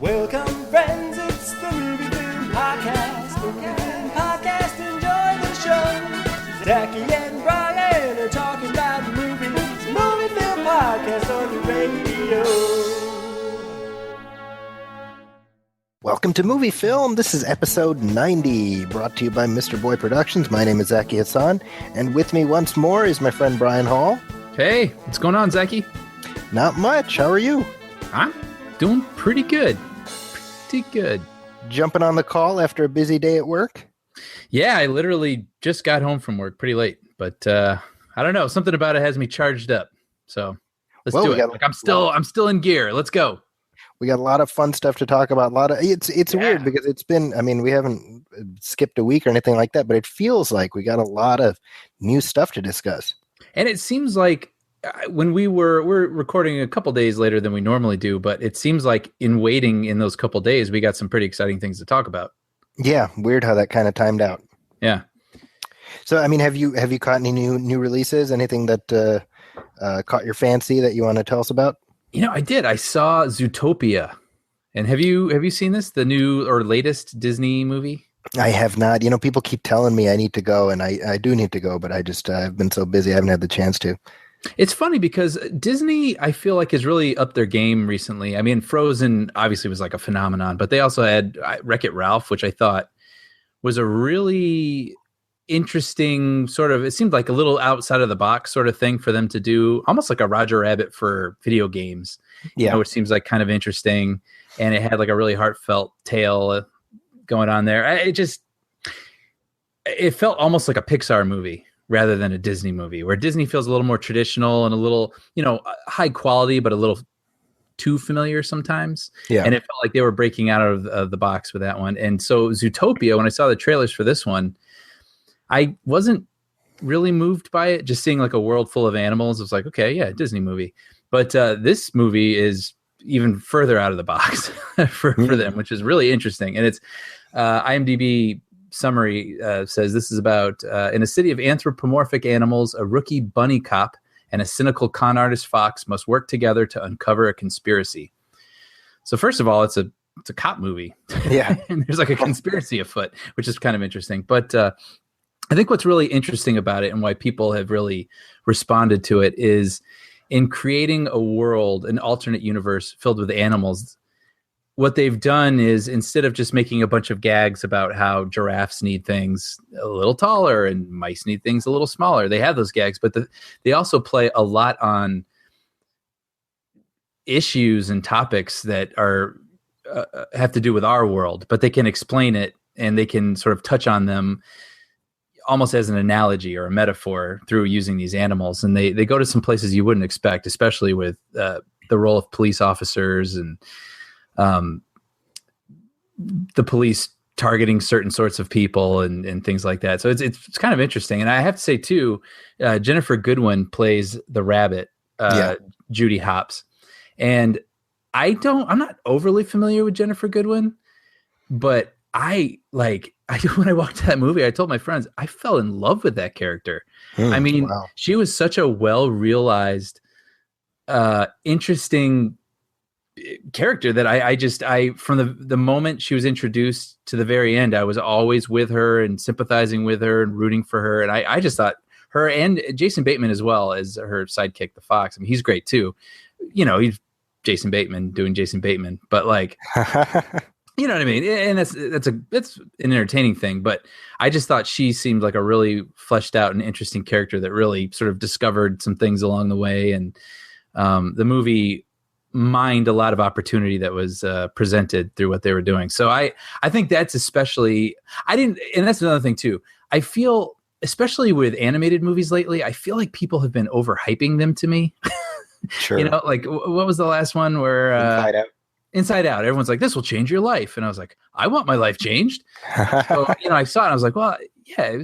Welcome, friends, it's the MovieFilm Podcast. MovieFilm Podcast, enjoy the show. Zachy and Brian are talking about movies. MovieFilm Podcast on the radio. Welcome to Movie Film. This is episode 90, brought to you by Mr. Boy Productions. My name is Zachy Hassan, and with me once more is my friend Brian Hall. Hey, what's going on, Zachy? Not much. How are you? I'm doing pretty good. Pretty good. Jumping on the call after a busy day at work? Yeah, I literally just got home from work pretty late, but I don't know. Something about it has me charged up. So let's do it. I'm still in gear. Let's go. We got a lot of fun stuff to talk about. It's weird because it's been, we haven't skipped a week or anything like that, but it feels like we got a lot of new stuff to discuss. And it seems like when we're recording a couple days later than we normally do, but it seems like in waiting in those couple days, we got some pretty exciting things to talk about. Yeah. Weird how that kind of timed out. Yeah. So, have you caught any new releases? Anything that caught your fancy that you want to tell us about? I did. I saw Zootopia. And have you seen this? The new or latest Disney movie? I have not. People keep telling me I need to go, and I do need to go, but I've been so busy I haven't had the chance to. It's funny because Disney, I feel like, has really upped their game recently. Frozen obviously was like a phenomenon, but they also had Wreck-It Ralph, which I thought was a really interesting sort of, it seemed like a little outside of the box sort of thing for them to do, almost like a Roger Rabbit for video games. Yeah. Which seems like kind of interesting. And it had like a really heartfelt tale going on there. It felt almost like a Pixar movie rather than a Disney movie, where Disney feels a little more traditional and a little, high quality, but a little too familiar sometimes. Yeah. And it felt like they were breaking out of the box with that one. And so Zootopia, when I saw the trailers for this one, I wasn't really moved by it. Just seeing like a world full of animals, it was like, okay, yeah, Disney movie. But this movie is even further out of the box for them, which is really interesting. And it's IMDb summary says this is about in a city of anthropomorphic animals, a rookie bunny cop and a cynical con artist fox must work together to uncover a conspiracy. So first of all, it's a cop movie. Yeah. And there's like a conspiracy afoot, which is kind of interesting. But I think what's really interesting about it and why people have really responded to it is in creating a world, an alternate universe filled with animals. What they've done is, instead of just making a bunch of gags about how giraffes need things a little taller and mice need things a little smaller, they have those gags, but they also play a lot on issues and topics that are have to do with our world, but they can explain it and they can sort of touch on them almost as an analogy or a metaphor through using these animals. And they go to some places you wouldn't expect, especially with the role of police officers and the police targeting certain sorts of people and things like that. So it's kind of interesting. And I have to say too, Jennifer Goodwin plays the rabbit, Judy Hopps. And I'm not overly familiar with Jennifer Goodwin, but when I watched that movie, I told my friends, I fell in love with that character. Wow. She was such a well-realized, interesting character that I from the moment she was introduced to the very end, I was always with her and sympathizing with her and rooting for her. And I just thought her and Jason Bateman as well as her sidekick, the fox. He's great too. He's Jason Bateman doing Jason Bateman, but like, you know what I mean? And that's an entertaining thing, but I just thought she seemed like a really fleshed out and interesting character that really sort of discovered some things along the way. And the movie mined a lot of opportunity that was presented through what they were doing. So I think that's especially, and that's another thing too. I feel, especially with animated movies lately, I feel like people have been overhyping them to me. Sure. Like what was the last one where Inside Out. Everyone's like, this will change your life. And I was like, I want my life changed. So, I saw it and I was like, well, yeah, it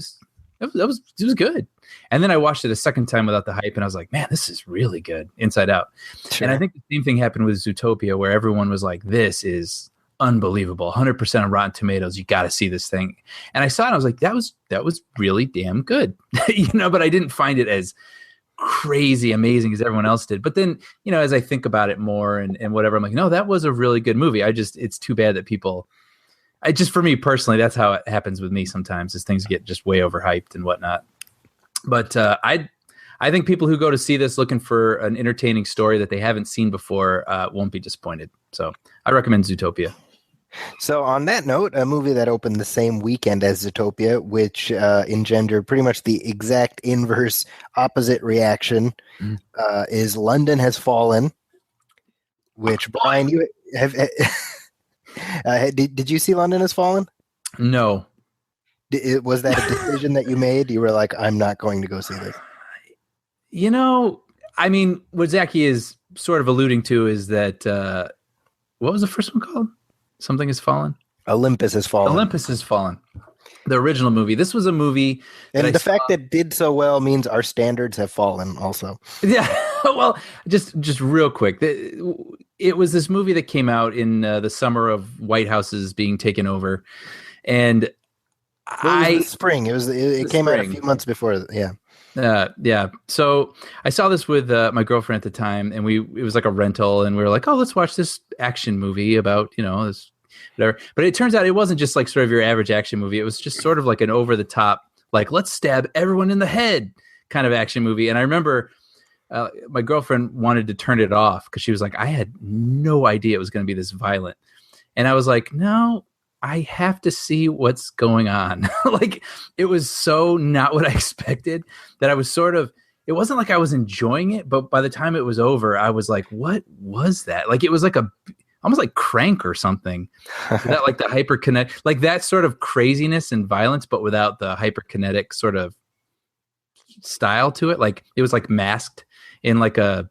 was good. And then I watched it a second time without the hype and I was like, man, this is really good. Inside Out. Sure. And I think the same thing happened with Zootopia, where everyone was like, this is unbelievable. 100% on Rotten Tomatoes. You got to see this thing. And I saw it and I was like, that was really damn good. But I didn't find it as crazy amazing as everyone else did. But then, you know, as I think about it more and whatever, I'm like, no, that was a really good movie. It's too bad that people, for me personally, that's how it happens with me sometimes, is things get just way overhyped and whatnot. But I think people who go to see this looking for an entertaining story that they haven't seen before won't be disappointed. So I recommend Zootopia. So on that note, a movie that opened the same weekend as Zootopia, which engendered pretty much the exact inverse opposite reaction, is London Has Fallen, which, Brian, you have... did you see London Has Fallen? No. Was that a decision that you made? You were like, I'm not going to go see this. You know, I mean, what Zachy is sort of alluding to is that, what was the first one called? Something Has Fallen? Olympus Has Fallen. Olympus Has Fallen. The original movie. This was a movie. And the fact that it did so well means our standards have fallen also. Yeah. Well, just real quick. It was this movie that came out in the summer of White Houses being taken over. And it was the spring. It came out a few months before. Yeah. Yeah. So I saw this with my girlfriend at the time, and it was like a rental, and we were like, oh, let's watch this action movie about, you know, this whatever. But it turns out it wasn't just like sort of your average action movie. It was just sort of like an over the top, like, let's stab everyone in the head kind of action movie. And I remember my girlfriend wanted to turn it off because she was like, I had no idea it was going to be this violent. And I was like, no, I have to see what's going on. Like, it was so not what I expected that I was it wasn't like I was enjoying it, but by the time it was over, I was like, what was that? Like, it was like almost like Crank or something. That, like, the hyperkinetic, like that sort of craziness and violence, but without the hyperkinetic sort of style to it. Like, it was like masked in like a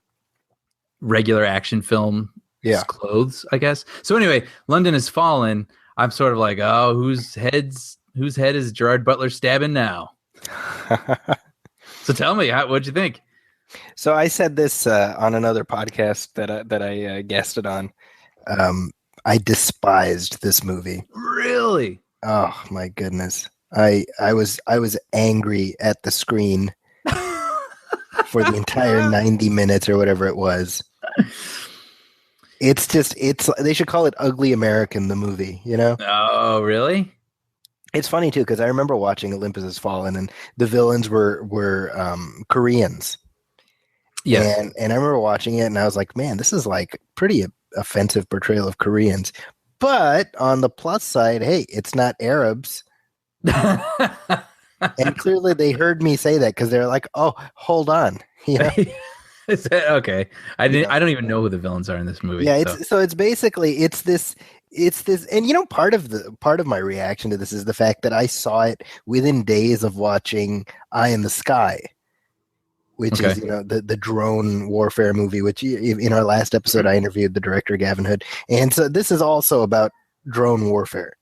regular action film clothes, I guess. So anyway, London Has Fallen. I'm sort of like, oh, whose head is Gerard Butler stabbing now? So tell me, what'd you think? So I said this on another podcast that I guested on. I despised this movie. Really? Oh my goodness! I was angry at the screen for the entire 90 minutes or whatever it was. It's they should call it Ugly American, the movie, you know? Oh, really? It's funny too, because I remember watching Olympus Has Fallen, and the villains were Koreans. Yes. And I remember watching it, and I was like, man, this is like pretty offensive portrayal of Koreans. But on the plus side, hey, it's not Arabs. And clearly they heard me say that because they're like, oh, hold on. You know? Okay. I don't even know who the villains are in this movie. Yeah, so it's basically it's this, and you know, part of my reaction to this is the fact that I saw it within days of watching Eye in the Sky, which is, you know, the drone warfare movie, which in our last episode I interviewed the director Gavin Hood, and so this is also about drone warfare.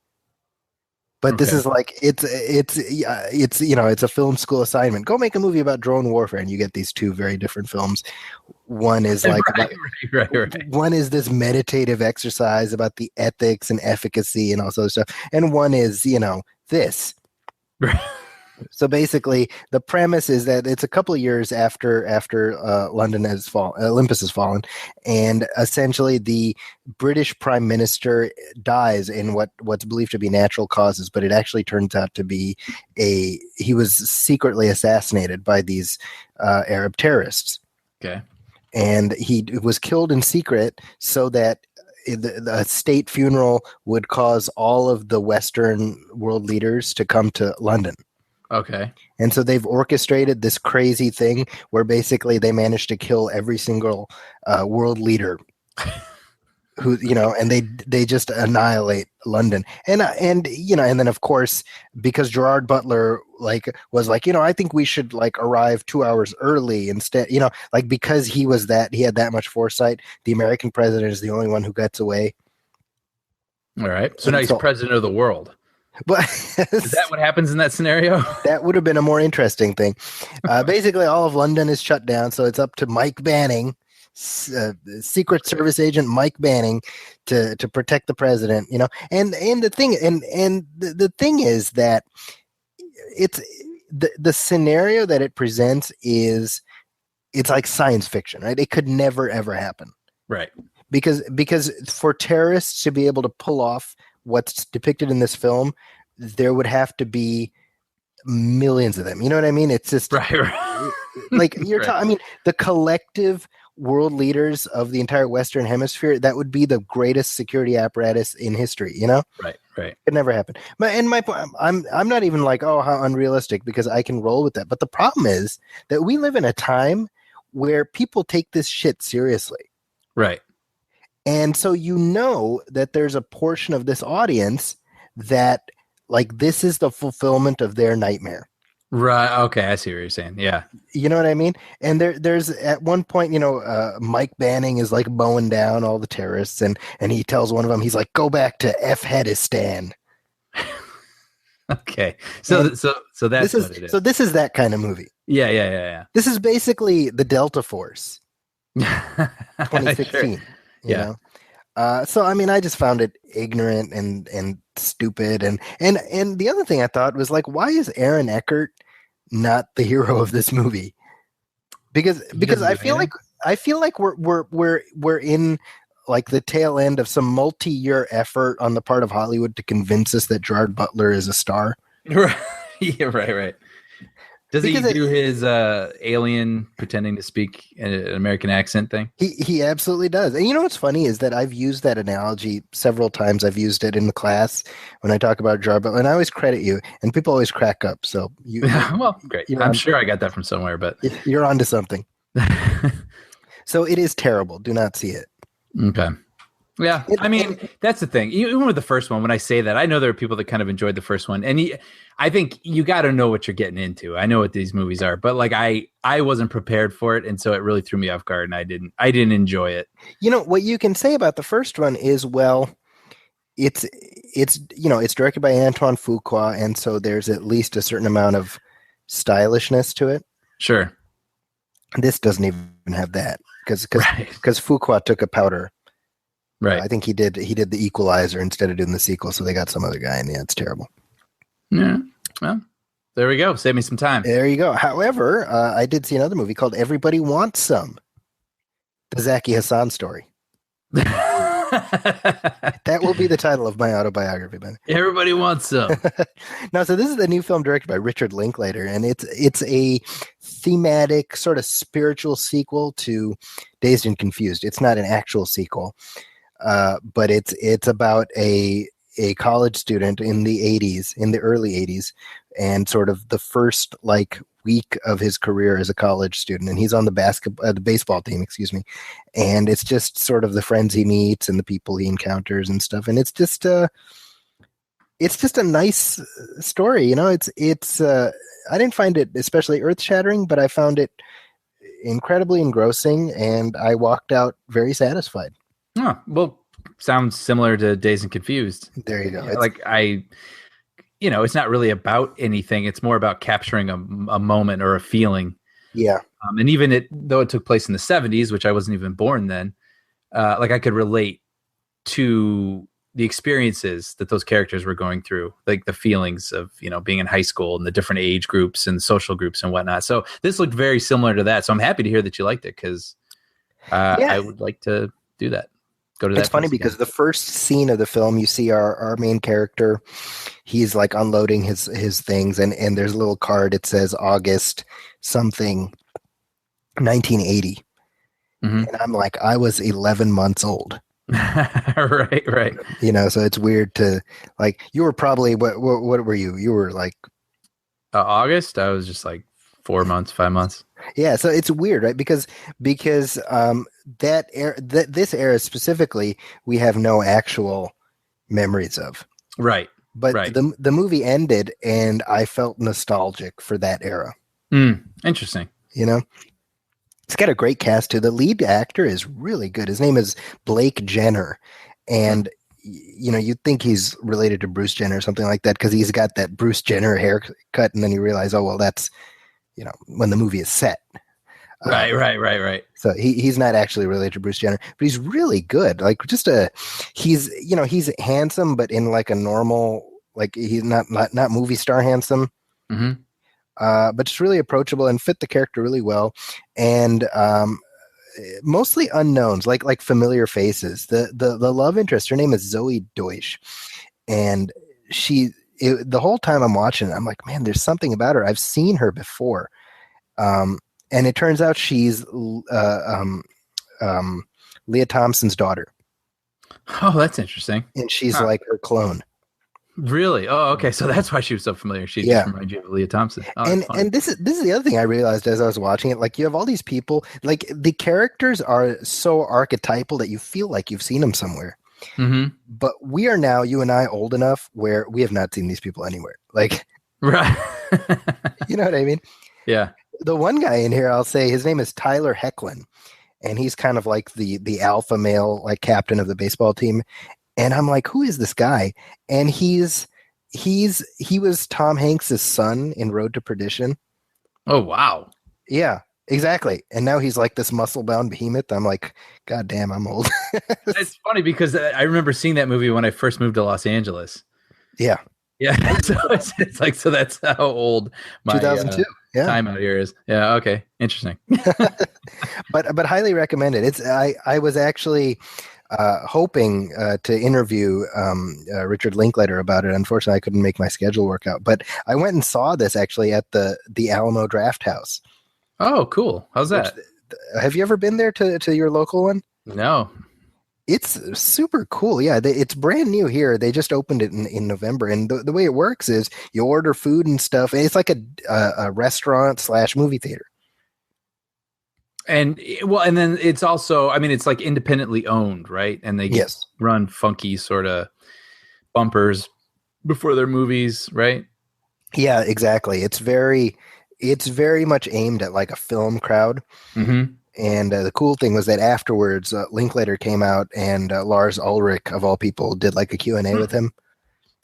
But this is like it's you know, it's a film school assignment. Go make a movie about drone warfare, and you get these two very different films. One is like right. One is this meditative exercise about the ethics and efficacy and all sorts of stuff, and one is, you know, this. So basically, the premise is that it's a couple of years after Olympus Has Fallen, and essentially the British Prime Minister dies in what's believed to be natural causes, but it actually turns out to be he was secretly assassinated by these Arab terrorists. Okay, and he was killed in secret so that the state funeral would cause all of the Western world leaders to come to London. Okay. And so they've orchestrated this crazy thing where basically they managed to kill every single world leader who, you know, and they just annihilate London. And you know, and then of course, because Gerard Butler was like, you know, I think we should like arrive 2 hours early instead, you know, like because he had that much foresight, the American president is the only one who gets away. All right. So now he's president of the world. But is that what happens in that scenario? That would have been a more interesting thing. Basically, all of London is shut down, so it's up to Mike Banning, Secret Service agent Mike Banning, to protect the president. You know, and the thing is that it's the scenario that it presents is it's like science fiction, right? It could never ever happen. Right. Because for terrorists to be able to pull off what's depicted in this film, there would have to be millions of them. You know what I mean? It's just Right. like you're Right. I mean, the collective world leaders of the entire Western Hemisphere, that would be the greatest security apparatus in history, you know? Right. Right. It never happened. My point, I'm not even like, oh, how unrealistic, because I can roll with that. But the problem is that we live in a time where people take this shit seriously. Right. And so you know that there's a portion of this audience that like this is the fulfillment of their nightmare. Right. Okay. I see what you're saying. Yeah. You know what I mean? And there's at one point, you know, Mike Banning is like mowing down all the terrorists, and he tells one of them, he's like, go back to Afghanistan. Okay. So that's what it is. So this is that kind of movie. Yeah. This is basically the Delta Force 2016. Sure. You Yeah. know? So I mean, I just found it ignorant and stupid, and the other thing I thought was like, why is Aaron Eckhart not the hero of this movie? Because I feel like we're in like the tail end of some multi-year effort on the part of Hollywood to convince us that Gerard Butler is a star. Right. Yeah. Right. Does he do his alien pretending to speak an American accent thing? He absolutely does. And you know what's funny is that I've used that analogy several times. I've used it in the class when I talk about Gerard Butler, and I always credit you, and people always crack up. So you well, great. I'm sure I got that from somewhere, but you're onto something. So it is terrible. Do not see it. Okay. Yeah, I mean, that's the thing. Even with the first one, when I say that, I know there are people that kind of enjoyed the first one. And I think you got to know what you're getting into. I know what these movies are, but like I wasn't prepared for it. And so it really threw me off guard, and I didn't enjoy it. You know, what you can say about the first one is, well, it's directed by Antoine Fuqua. And so there's at least a certain amount of stylishness to it. Sure. This doesn't even have that because Fuqua took a powder. Right. I think he did the Equalizer instead of doing the sequel, so they got some other guy, and yeah, it's terrible. Yeah. Well, there we go. Save me some time. There you go. However, I did see another movie called Everybody Wants Some. The Zaki Hassan story. That will be the title of my autobiography, Ben. Everybody Wants Some. No, so this is the new film directed by Richard Linklater, and it's a thematic, sort of spiritual sequel to Dazed and Confused. It's not an actual sequel. But it's about a college student in the early 80s, and sort of the first like week of his career as a college student, and he's on the baseball team, and it's just sort of the friends he meets and the people he encounters and stuff, and it's just a nice story, you know. It's I didn't find it especially earth-shattering, but I found it incredibly engrossing, and I walked out very satisfied. Oh, well, sounds similar to Dazed and Confused. There you go. Yeah, it's not really about anything. It's more about capturing a moment or a feeling. Yeah. And even though it took place in the 70s, which I wasn't even born then, I could relate to the experiences that those characters were going through, like the feelings of, being in high school and the different age groups and social groups and whatnot. So this looked very similar to that. So I'm happy to hear that you liked it, because I would like to do that. Go to that. It's funny because the first scene of the film, you see our main character, he's like unloading his things, and there's a little card. It says August something 1980. Mm-hmm. And I'm like, I was 11 months old. Right. So it's weird to like, you were probably, what were you? You were like August. I was just like 4 months, 5 months. Yeah, so it's weird, right? Because this era specifically, we have no actual memories of. Right. But right. the movie ended, and I felt nostalgic for that era. Interesting. It's got a great cast too. The lead actor is really good. His name is Blake Jenner, and you'd think he's related to Bruce Jenner or something like that, because he's got that Bruce Jenner haircut, and then you realize, oh well, that's when the movie is set. Right. So he's not actually related to Bruce Jenner, but he's really good. Like he's handsome, but in like a normal, like he's not movie star handsome. Mm-hmm. but just really approachable and fit the character really well. And mostly unknowns, like familiar faces. The love interest, her name is Zoe Deutsch, and the whole time I'm watching it, I'm like, man, there's something about her. I've seen her before, and it turns out she's Leah Thompson's daughter. Oh, that's interesting. And she's like her clone. Really? Oh, okay. So that's why she was so familiar. She just reminded you of Leah Thompson. Oh, and this is the other thing I realized as I was watching it. Like, you have all these people, like the characters are so archetypal that you feel like you've seen them somewhere. Mm-hmm. But we are now, you and I, old enough where we have not seen these people anywhere. Like, right. You know what I mean? Yeah. The one guy in here, I'll say his name is Tyler Hecklin, and he's kind of like the alpha male, like captain of the baseball team. And I'm like, who is this guy? And he was Tom Hanks's son in Road to Perdition. Oh, wow. Yeah, exactly. And now he's like this muscle-bound behemoth. I'm like, God damn, I'm old. It's funny because I remember seeing that movie when I first moved to Los Angeles. Yeah. Yeah. So it's like, so that's how old my 2002 time out here is. Yeah. Okay. Interesting. but highly recommended. I was actually hoping to interview Richard Linklater about it. Unfortunately, I couldn't make my schedule work out. But I went and saw this actually at the Alamo Draft House. Oh, cool. How's that? Have you ever been there to your local one? No. It's super cool. Yeah, it's brand new here. They just opened it in November. And the way it works is you order food and stuff. And it's like a restaurant / movie theater. And then it's also, I mean, it's like independently owned, right? And they run funky sort of bumpers before their movies, right? Yeah, exactly. It's very much aimed at like a film crowd. Mm-hmm. And the cool thing was that afterwards, Linklater came out and Lars Ulrich, of all people, did like a Q&A with him.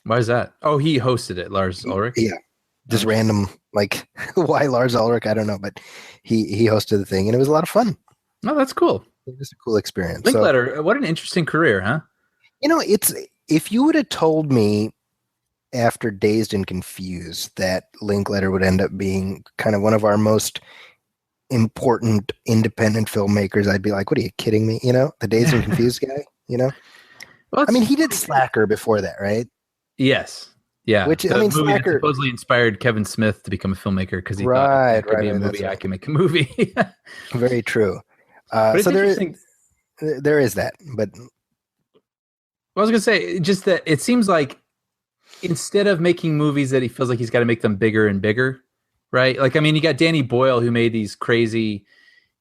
Why is that? Oh, he hosted it, Lars Ulrich? Yeah. Just random, like, why Lars Ulrich? I don't know, but he hosted the thing, and it was a lot of fun. Oh, that's cool. It was a cool experience. Linklater, what an interesting career, huh? You know, if you would have told me after Dazed and Confused that Linklater would end up being kind of one of our most important independent filmmakers, I'd be like, what are you kidding me? You know, the Dazed and Confused guy, you know? Well, I mean, he did Slacker before that, right? Yes. Yeah. Which, I mean, Slacker supposedly inspired Kevin Smith to become a filmmaker because he thought it could be a movie. I can make a movie. Very true. So there is that. But I was going to say just that it seems like instead of making movies that he feels like he's got to make them bigger and bigger, right? Like, I mean, you got Danny Boyle who made these crazy,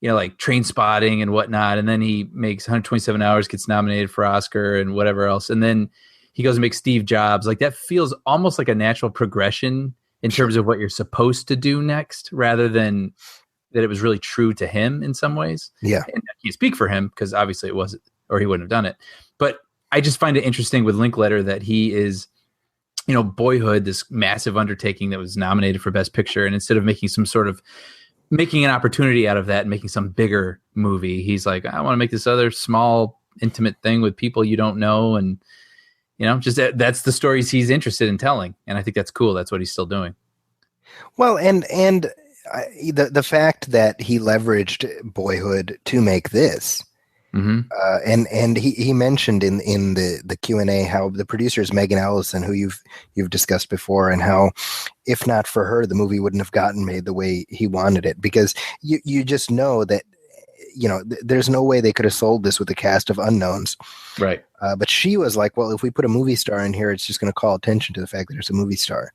you know, like Train Spotting and whatnot. And then he makes 127 Hours, gets nominated for Oscar and whatever else. And then he goes and makes Steve Jobs. Like, that feels almost like a natural progression in terms of what you're supposed to do next, rather than that it was really true to him in some ways. Yeah. And I can't speak for him because obviously it wasn't, or he wouldn't have done it. But I just find it interesting with Linklater that he is, you know, Boyhood, this massive undertaking that was nominated for Best Picture. And instead of making an opportunity out of that and making some bigger movie, he's like, I want to make this other small, intimate thing with people you don't know. And, you know, just that's the stories he's interested in telling. And I think that's cool. That's what he's still doing. Well, and the fact that he leveraged Boyhood to make this, mm-hmm. And he mentioned in the Q&A how the producer is Megan Ellison, who you've discussed before, and how if not for her, the movie wouldn't have gotten made the way he wanted it, because you just know that, you know, there's no way they could have sold this with a cast of unknowns. Right. But she was like, well, if we put a movie star in here, it's just going to call attention to the fact that there's a movie star.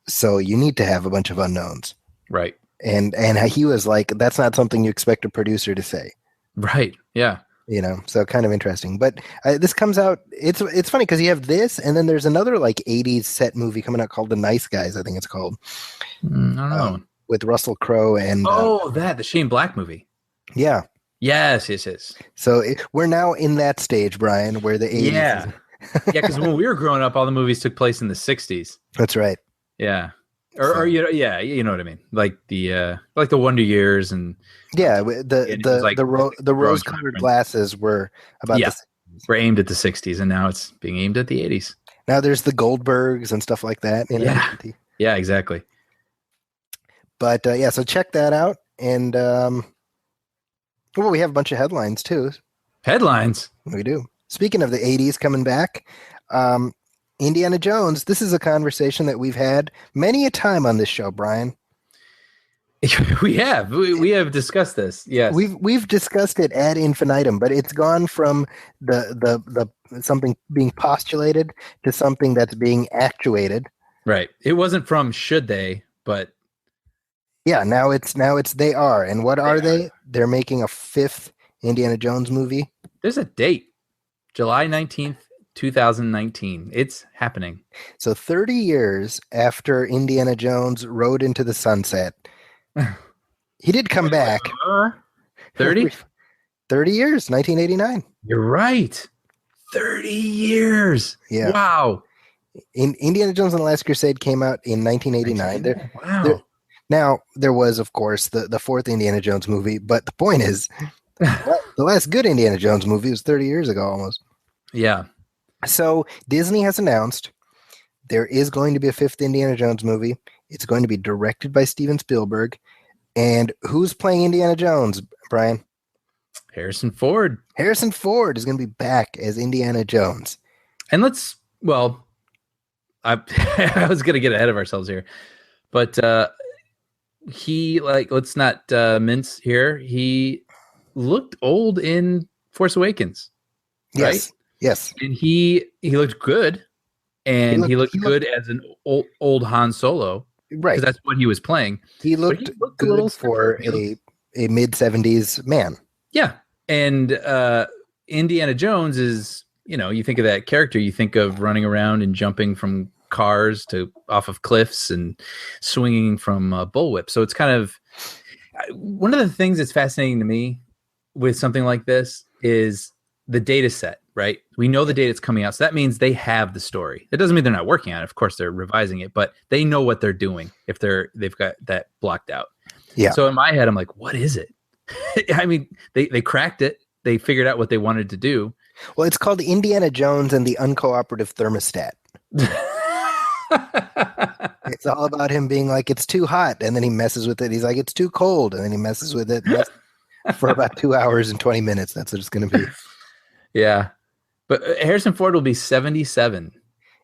So you need to have a bunch of unknowns. Right. And he was like, that's not something you expect a producer to say. Right. Yeah. You know, so kind of interesting. But this comes out, it's funny because you have this, and then there's another like 80s set movie coming out called The Nice Guys, I think it's called. I don't know. With Russell Crowe and... the Shane Black movie. Yeah. Yes. So we're now in that stage, Brian, where the 80s... Yeah. Yeah, because when we were growing up, all the movies took place in the 60s. That's right. Yeah. Or you know, yeah, you know what I mean. Like the Wonder Years and... Yeah, the rose-colored glasses were about the 60s. Were aimed at the 60s, and now it's being aimed at the 80s. Now there's the Goldbergs and stuff like that. You know? Yeah, exactly. But yeah, so check that out. And well, we have a bunch of headlines too. Headlines. We do. Speaking of the 80s coming back, Indiana Jones. This is a conversation that we've had many a time on this show, Brian. We have discussed this. Yes, we've discussed it ad infinitum, but it's gone from the something being postulated to something that's being actuated. Right. It wasn't from should they, but yeah, now it's they are. And what are they? They're making a 5th Indiana Jones movie. There's a date. July 19th, 2019. It's happening. So 30 years after Indiana Jones rode into the sunset, he did come back. 30? 30 years, 1989. You're right. 30 years. Yeah. Wow. Indiana Jones and the Last Crusade came out in 1989. Wow. Now, there was, of course, the 4th Indiana Jones movie, but the point is, the last good Indiana Jones movie was 30 years ago almost. Yeah. So Disney has announced there is going to be a 5th Indiana Jones movie. It's going to be directed by Steven Spielberg. And who's playing Indiana Jones, Brian? Harrison Ford. Harrison Ford is going to be back as Indiana Jones. And I was going to get ahead of ourselves here, but let's not mince here. He looked old in Force Awakens, right? Yes. And he looked good, and he looked good as an old Han Solo, right? Because that's what he was playing. He looked good for a mid-70s man. Yeah, and Indiana Jones is, you think of that character, you think of running around and jumping from cars to off of cliffs and swinging from bullwhips. So it's kind of one of the things that's fascinating to me with something like this is the data set, right? We know the data that's coming out. So that means they have the story. It doesn't mean they're not working on it. Of course, they're revising it, but they know what they're doing if they've got that blocked out. Yeah. So in my head, I'm like, what is it? I mean, they cracked it. They figured out what they wanted to do. Well, it's called Indiana Jones and the Uncooperative Thermostat. It's all about him being like, it's too hot, and then he messes with it. He's like, it's too cold, and then he messes with it for about 2 hours and 20 minutes. That's what it's going to be. Yeah. But Harrison Ford will be 77.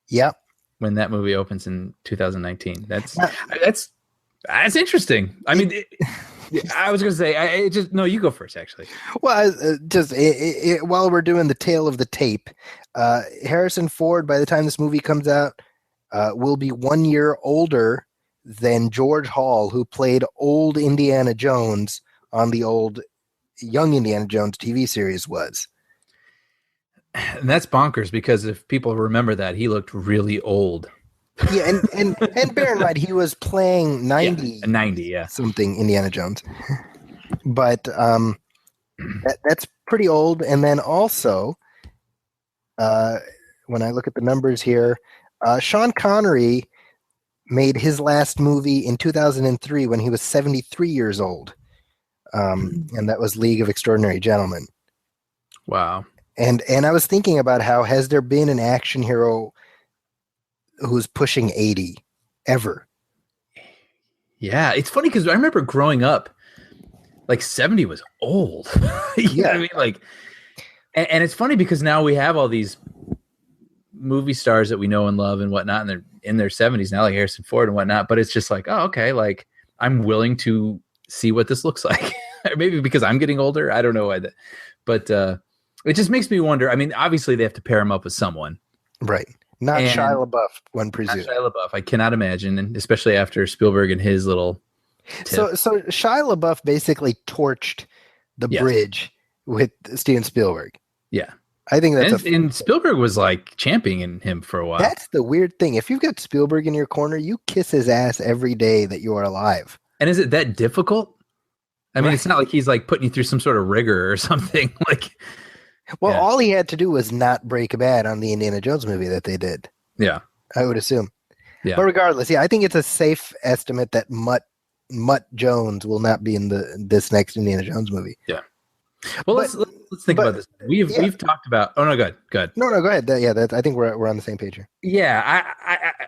Yep. When that movie opens in 2019. That's interesting. I mean, I was going to say, you go first, actually. Well, while we're doing the tale of the tape, Harrison Ford, by the time this movie comes out, will be 1 year older than George Hall, who played old Indiana Jones on the old Young Indiana Jones TV series was. And that's bonkers, because if people remember that, he looked really old. Yeah, and bear in mind, he was playing 90 something Indiana Jones. But that's pretty old. And then also, when I look at the numbers here, Sean Connery made his last movie in 2003 when he was 73 years old. And that was League of Extraordinary Gentlemen. Wow. And I was thinking about has there been an action hero who's pushing 80 ever? Yeah, it's funny because I remember growing up, like 70 was old. You know what I mean? Like, and it's funny because now we have all these movie stars that we know and love and whatnot, and they're in their 70s now, like Harrison Ford and whatnot. But it's just like, oh, okay, like I'm willing to see what this looks like. Maybe because I'm getting older. I don't know why but it just makes me wonder. I mean, obviously they have to pair him up with someone, right? Not Shia LaBeouf, one presumes. Not Shia LaBeouf. I cannot imagine, and especially after Spielberg and his little tip. So Shia LaBeouf basically torched the bridge with Steven Spielberg. Yeah. I think that's and Spielberg was like championing him for a while. That's the weird thing. If you've got Spielberg in your corner, you kiss his ass every day that you are alive. And is it that difficult? I mean, It's not like he's like putting you through some sort of rigor or something. Like, well, all he had to do was not break bad on the Indiana Jones movie that they did. Yeah, I would assume. Yeah, but regardless, I think it's a safe estimate that Mutt Jones will not be in this next Indiana Jones movie. Yeah. Well, let's think about this. We've talked about. Oh no, good. No, go ahead. I think we're on the same page here. Yeah,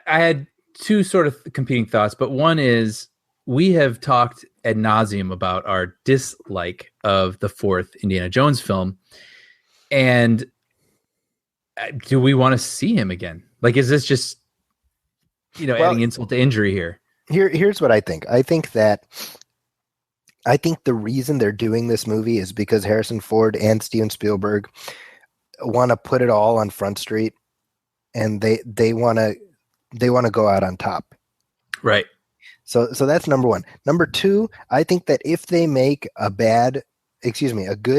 I had two sort of competing thoughts, but one is we have talked ad nauseum about our dislike of the fourth Indiana Jones film. And do we want to see him again? Like, is this just, adding insult to injury here? Here's what I think. I think the reason they're doing this movie is because Harrison Ford and Steven Spielberg want to put it all on Front Street, and they want to go out on top. Right. So that's number one. Number two, I think that if they make a good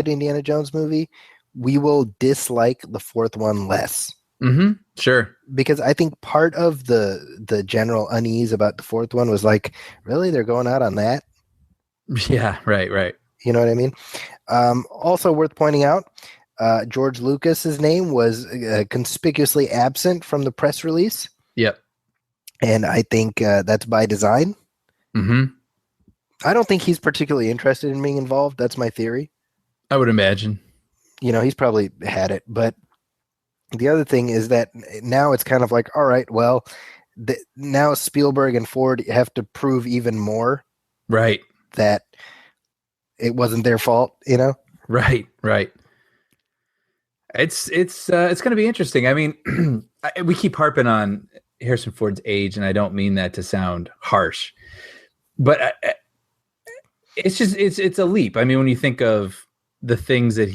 Indiana Jones movie, we will dislike the fourth one less. Mm-hmm. Sure. Because I think part of the general unease about the fourth one was like, really, they're going out on that? Yeah, right. You know what I mean? Also worth pointing out, George Lucas's name was conspicuously absent from the press release. Yep. And I think that's by design. Mm-hmm. I don't think he's particularly interested in being involved. That's my theory. I would imagine. He's probably had it. But the other thing is that now it's kind of like, all right, well, now Spielberg and Ford have to prove even more. Right. That it wasn't their fault, Right. It's going to be interesting. I mean, we keep harping on Harrison Ford's age, and I don't mean that to sound harsh, but it's a leap. I mean, when you think of the things that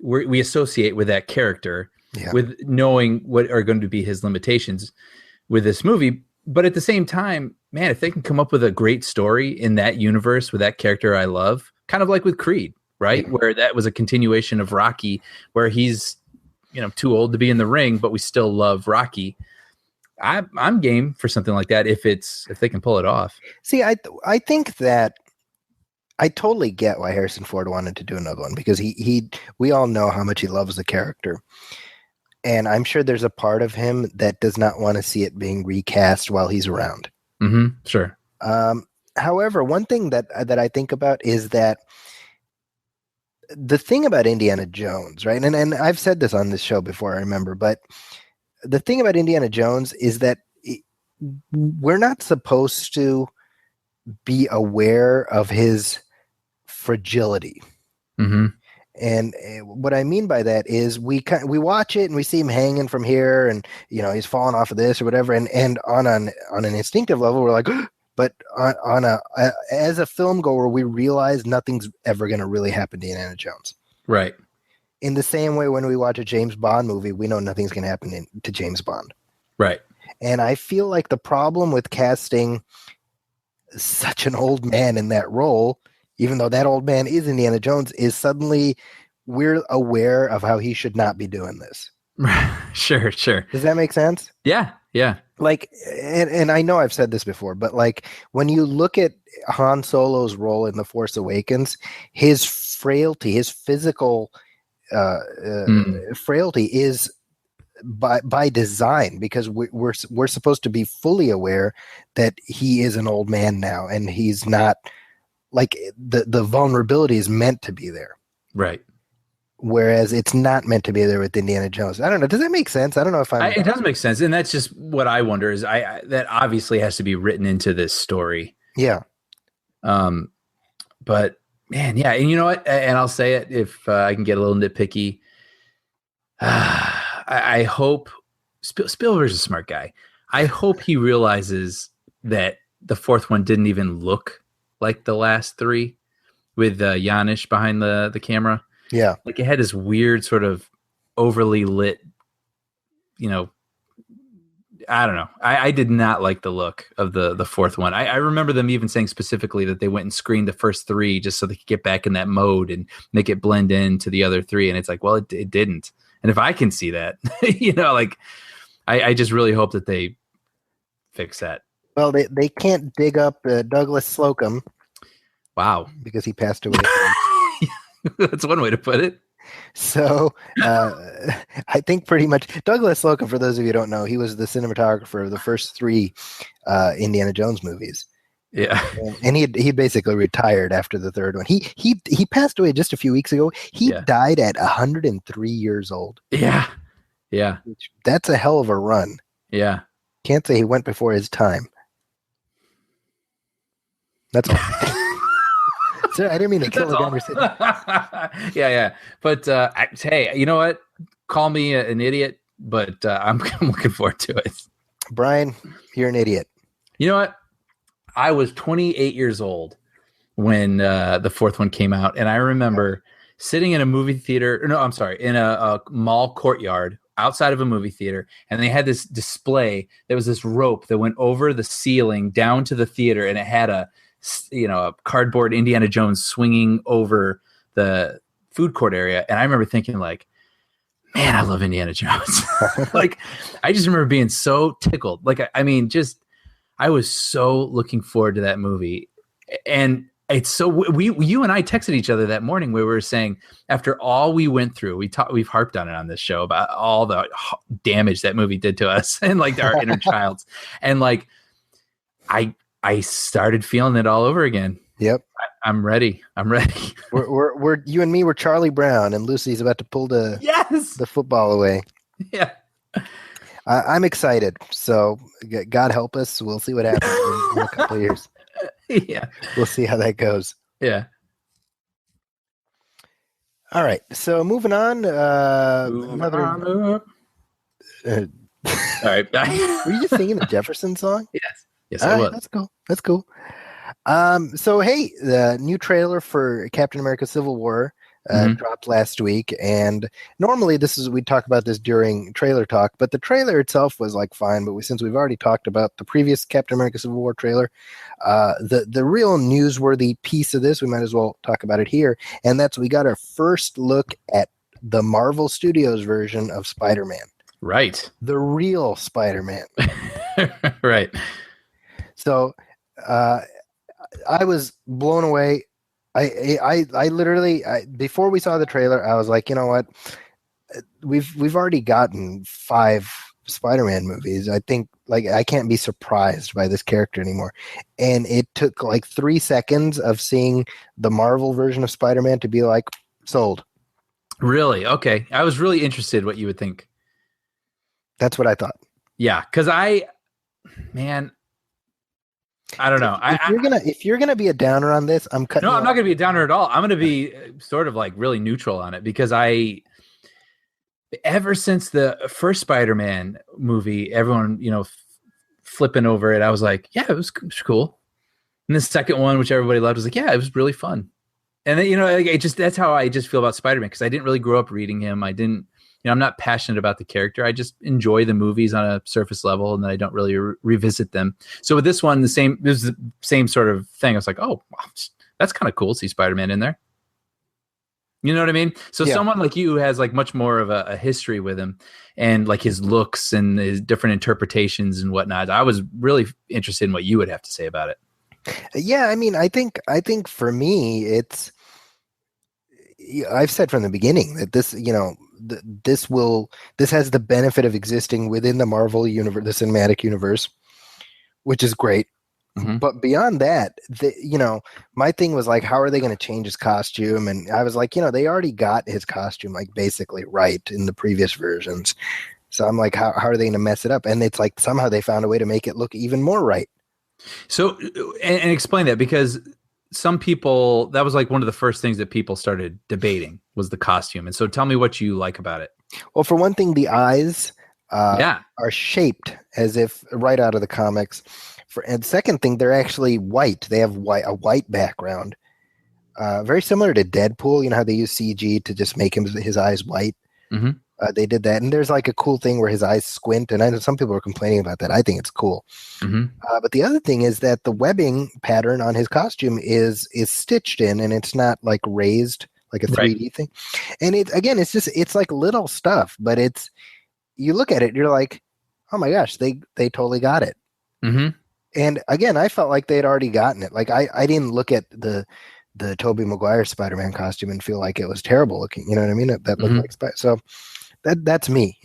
we associate with that character, with knowing what are going to be his limitations with this movie, but at the same time, man, if they can come up with a great story in that universe with that character I love, kind of like with Creed, right? Where that was a continuation of Rocky, where he's, too old to be in the ring, but we still love Rocky. I'm game for something like that if they can pull it off. See, I think that I totally get why Harrison Ford wanted to do another one, because we all know how much he loves the character. And I'm sure there's a part of him that does not want to see it being recast while he's around. Mm-hmm. Sure. However, one thing that I think about is that the thing about Indiana Jones, right? And I've said this on this show before, I remember, but the thing about Indiana Jones is that we're not supposed to be aware of his fragility. Mm-hmm. And what I mean by that is we watch it and we see him hanging from here, and he's falling off of this or whatever, and on an instinctive level we're like, but as a film goer we realize nothing's ever going to really happen to Indiana Jones. Right. In the same way, when we watch a James Bond movie, we know nothing's going to happen to James Bond. Right. And I feel like the problem with casting such an old man in that role, even though that old man is Indiana Jones, is suddenly we're aware of how he should not be doing this. Sure. Does that make sense? Yeah. Like, and I know I've said this before, but like when you look at Han Solo's role in The Force Awakens, his frailty, his physical frailty is by design, because we're supposed to be fully aware that he is an old man now, and he's not, like, the vulnerability is meant to be there. Right. Whereas it's not meant to be there with Indiana Jones. I don't know. Does that make sense? I don't know if it does make sense. And that's just what I wonder is that obviously has to be written into this story. Yeah. But man, yeah. And you know what? And I'll say it if I can get a little nitpicky. I hope Spielberg's a smart guy. I hope he realizes that the fourth one didn't even look like the last three with Janisch behind the camera. Yeah. Like it had this weird sort of overly lit, I don't know. I did not like the look of the fourth one. I remember them even saying specifically that they went and screened the first three just so they could get back in that mode and make it blend into the other three. And it's like, well, it didn't. And if I can see that, I just really hope that they fix that. Well, they can't dig up Douglas Slocum. Wow. Because he passed away. That's one way to put it. So I think pretty much Douglas Slocum, for those of you who don't know, he was the cinematographer of the first three Indiana Jones movies. Yeah. And he basically retired after the third one. He passed away just a few weeks ago. He died at 103 years old. Yeah. Yeah. That's a hell of a run. Yeah. Can't say he went before his time. That's all. Sorry, I didn't mean to kill the conversation. Yeah. But hey, you know what? Call me an idiot, but I'm looking forward to it. Brian, you're an idiot. You know what? I was 28 years old when the fourth one came out, and I remember sitting in a movie theater. No, I'm sorry, in a mall courtyard outside of a movie theater, and they had this display. There was this rope that went over the ceiling down to the theater, and it had a cardboard Indiana Jones swinging over the food court area. And I remember thinking, like, man, I love Indiana Jones. Like, I just remember being so tickled. Like, I was so looking forward to that movie. And it's so you and I texted each other that morning where we were saying, after all we went through, we've harped on it on this show about all the damage that movie did to us and like our inner childs. And like, I started feeling it all over again. Yep. I'm ready. We're you and me were Charlie Brown, and Lucy's about to pull the football away. Yeah. I'm excited. So God help us. We'll see what happens in a couple of years. Yeah. We'll see how that goes. Yeah. All right. So moving on. All right. Were you just singing the Jefferson song? Yes, I was. That's cool. So hey, the new trailer for Captain America: Civil War dropped last week, and normally we talk about this during trailer talk, but the trailer itself was like fine. But since we've already talked about the previous Captain America: Civil War trailer, the real newsworthy piece of this, we might as well talk about it here, and that's we got our first look at the Marvel Studios version of Spider-Man. Right. The real Spider-Man. Right. So I was blown away. I literally before we saw the trailer, I was like, you know what? We've already gotten 5 Spider-Man movies. I think like I can't be surprised by this character anymore. And it took like 3 seconds of seeing the Marvel version of Spider-Man to be like sold. Really? Okay. I was really interested what you would think. That's what I thought. Yeah, because I don't know. If you're gonna be a downer on this, I'm cutting. No, I'm not gonna be a downer at all. I'm gonna be sort of like really neutral on it because ever since the first Spider-Man movie, everyone flipping over it, I was like, yeah, it was cool. And the second one, which everybody loved, was like, yeah, it was really fun. And then that's how I just feel about Spider-Man because I didn't really grow up reading him. I'm not passionate about the character. I just enjoy the movies on a surface level, and then I don't really revisit them. So with this one, it was the same sort of thing. I was like, oh, wow, that's kind of cool to see Spider-Man in there. You know what I mean? So someone like you who has like much more of a history with him and like his looks and his different interpretations and whatnot. I was really interested in what you would have to say about it. Yeah, I think for me, I've said from the beginning that this, this has the benefit of existing within the Marvel universe, the cinematic universe, which is great. Mm-hmm. But beyond that, my thing was like, how are they going to change his costume? And I was like, they already got his costume like basically right in the previous versions. So I'm like, how are they going to mess it up? And it's like somehow they found a way to make it look even more right. So, and explain that, because some people, that was like one of the first things that people started debating was the costume. And so tell me what you like about it. Well, for one thing, the eyes are shaped as if right out of the comics. And second thing, they're actually white. They have a white background. Very similar to Deadpool. You know how they use CG to just make his eyes white? Mm-hmm. They did that. And there's like a cool thing where his eyes squint. And I know some people are complaining about that. I think it's cool. Mm-hmm. But the other thing is that the webbing pattern on his costume is stitched in, and it's not like raised like a 3D thing. And it's like little stuff, but you look at it, you're like, oh my gosh, they totally got it. Mm-hmm. And again, I felt like they'd already gotten it. Like I didn't look at the Tobey Maguire Spider-Man costume and feel like it was terrible looking. You know what I mean? That looked like Spider. So that's me.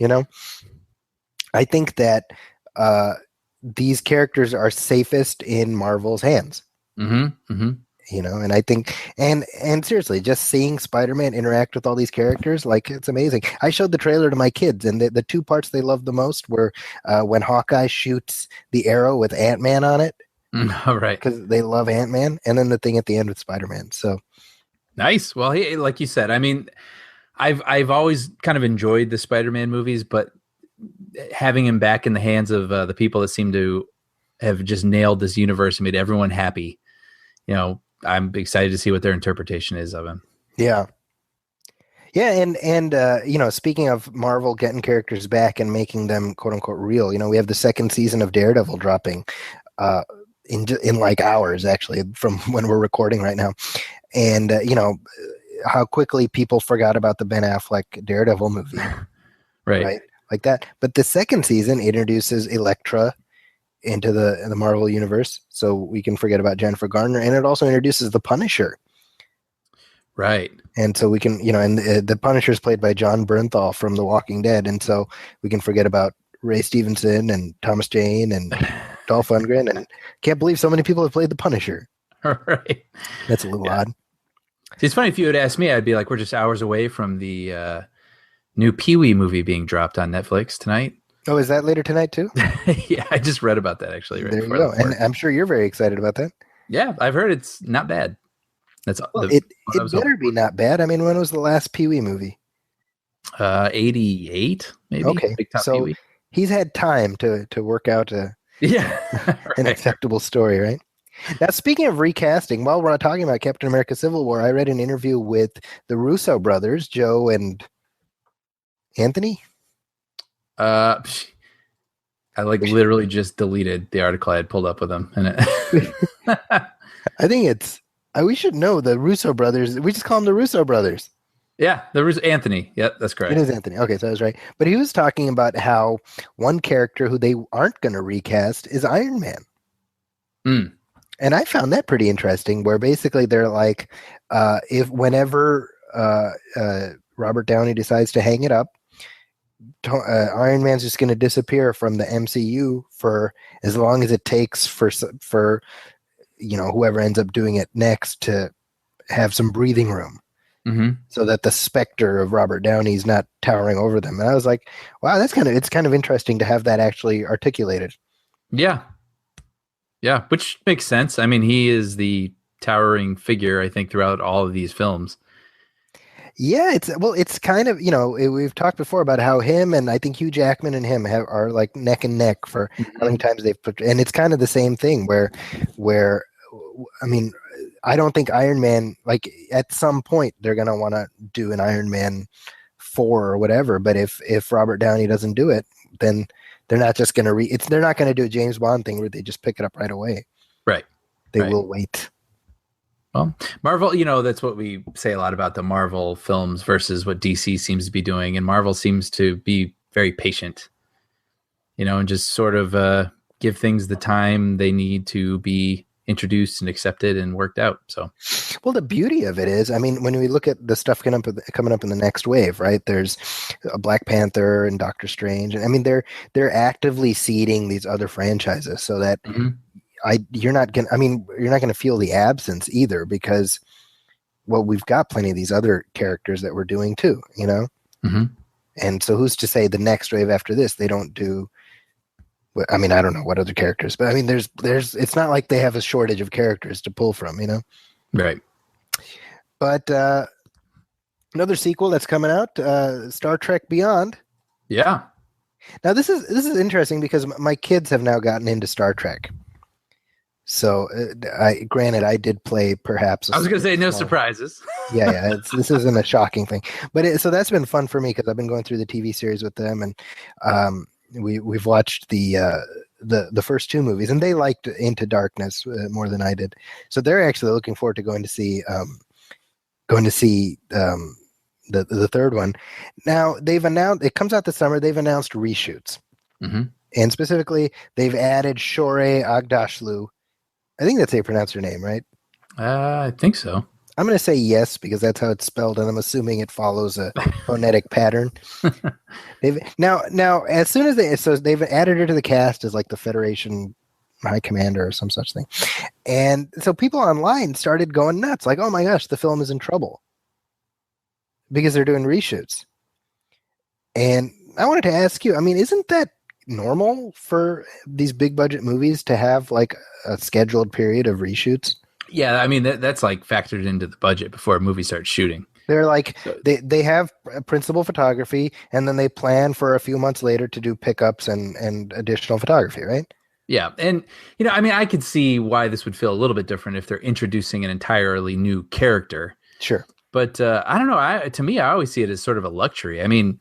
I think that these characters are safest in Marvel's hands. Mm-hmm. Mm-hmm. And I think, and seriously, just seeing Spider-Man interact with all these characters, like, it's amazing. I showed the trailer to my kids, and the 2 parts they loved the most were when Hawkeye shoots the arrow with Ant-Man on it. All right. because they love Ant-Man, and then the thing at the end with Spider-Man. So Nice. Well, he, like you said, I mean, I've always kind of enjoyed the Spider-Man movies, but having him back in the hands of the people that seem to have just nailed this universe and made everyone happy, you know, I'm excited to see what their interpretation is of him. yeah. Yeah, and you know, speaking of Marvel getting characters back and making them quote unquote real, you know, we have the second season of Daredevil dropping in like hours actually from when we're recording right now, and you know how quickly people forgot about the Ben Affleck Daredevil movie, right? Like that. But the second season introduces Elektra into the Marvel universe, so we can forget about Jennifer Garner, and it also introduces the Punisher. Right. And so we can, you know, and the Punisher is played by John Bernthal from The Walking Dead. And so we can forget about Ray Stevenson and Thomas Jane and Dolph Lundgren. And can't believe so many people have played the Punisher. Right. That's a little odd. See, it's funny, if you had asked me, I'd be like, we're just hours away from the new Pee-wee movie being dropped on Netflix tonight. Oh, is that later tonight too? Yeah, I just read about that actually. Right, there you go. And I'm sure you're very excited about that. Yeah, I've heard it's not bad. That's it better be not bad. I mean, when was the last Pee-wee movie? 88, maybe. Okay, Big Top so Pee-wee. He's had time to work out an acceptable story, right? Now, speaking of recasting, while we're talking about Captain America Civil War, I read an interview with the Russo brothers, Joe and Anthony. I literally just deleted the article I had pulled up with them. And I think we should know the Russo brothers. We just call them the Russo brothers. Yeah, there was Anthony. Yep, that's correct. It is Anthony. Okay, so I was right. But he was talking about how one character who they aren't going to recast is Iron Man. Mm. And I found that pretty interesting, where basically they're like, whenever Robert Downey decides to hang it up, Iron Man's just going to disappear from the MCU for as long as it takes for you know, whoever ends up doing it next to have some breathing room, so that the specter of Robert Downey is not towering over them. And I was like, wow, it's kind of interesting to have that actually articulated. Yeah, which makes sense. I mean, he is the towering figure, I think, throughout all of these films. Yeah, it's kind of, you know, we've talked before about how him and I think Hugh Jackman and him are like neck and neck for how many times they've put, and it's kind of the same thing where I mean, I don't think Iron Man, like at some point they're going to want to do an Iron Man 4 or whatever, but if Robert Downey doesn't do it, then they're not just going to they're not going to do a James Bond thing where they just pick it up right away. Right. They will wait. Well, Marvel, you know, that's what we say a lot about the Marvel films versus what DC seems to be doing. And Marvel seems to be very patient, you know, and just sort of give things the time they need to be introduced and accepted and worked out. So, well, the beauty of it is, I mean, when we look at the stuff coming up in the next wave, right? There's a Black Panther and Doctor Strange. I mean, they're actively seeding these other franchises so that you're not going to feel the absence either, because, well, we've got plenty of these other characters that we're doing too, you know? And so who's to say the next wave after this, they don't do, I mean, I don't know what other characters, but I mean, there's, it's not like they have a shortage of characters to pull from, you know? Right. But another sequel that's coming out, Star Trek Beyond. Yeah. Now this is interesting because my kids have now gotten into Star Trek. So, I did play perhaps. I was going to say no surprises. Yeah. This isn't a shocking thing, but so that's been fun for me because I've been going through the TV series with them, and we've watched the first two movies, and they liked Into Darkness more than I did. So they're actually looking forward to going to see the third one. Now they've announced it comes out this summer. They've announced reshoots, and specifically they've added Shohreh Aghdashloo. I think that's how you pronounce her name, right? I think so. I'm going to say yes because that's how it's spelled, and I'm assuming it follows a phonetic pattern. Now, as soon as they've added her to the cast as like the Federation High Commander or some such thing, and so people online started going nuts, like, "Oh my gosh, the film is in trouble because they're doing reshoots." And I wanted to ask you, I mean, isn't that normal for these big budget movies to have like a scheduled period of reshoots? Yeah, I mean that's like factored into the budget before a movie starts shooting. They're like they have principal photography, and then they plan for a few months later to do pickups and additional photography, right? Yeah, and I mean, I could see why this would feel a little bit different if they're introducing an entirely new character. Sure, but I don't know. To me, I always see it as sort of a luxury. I mean,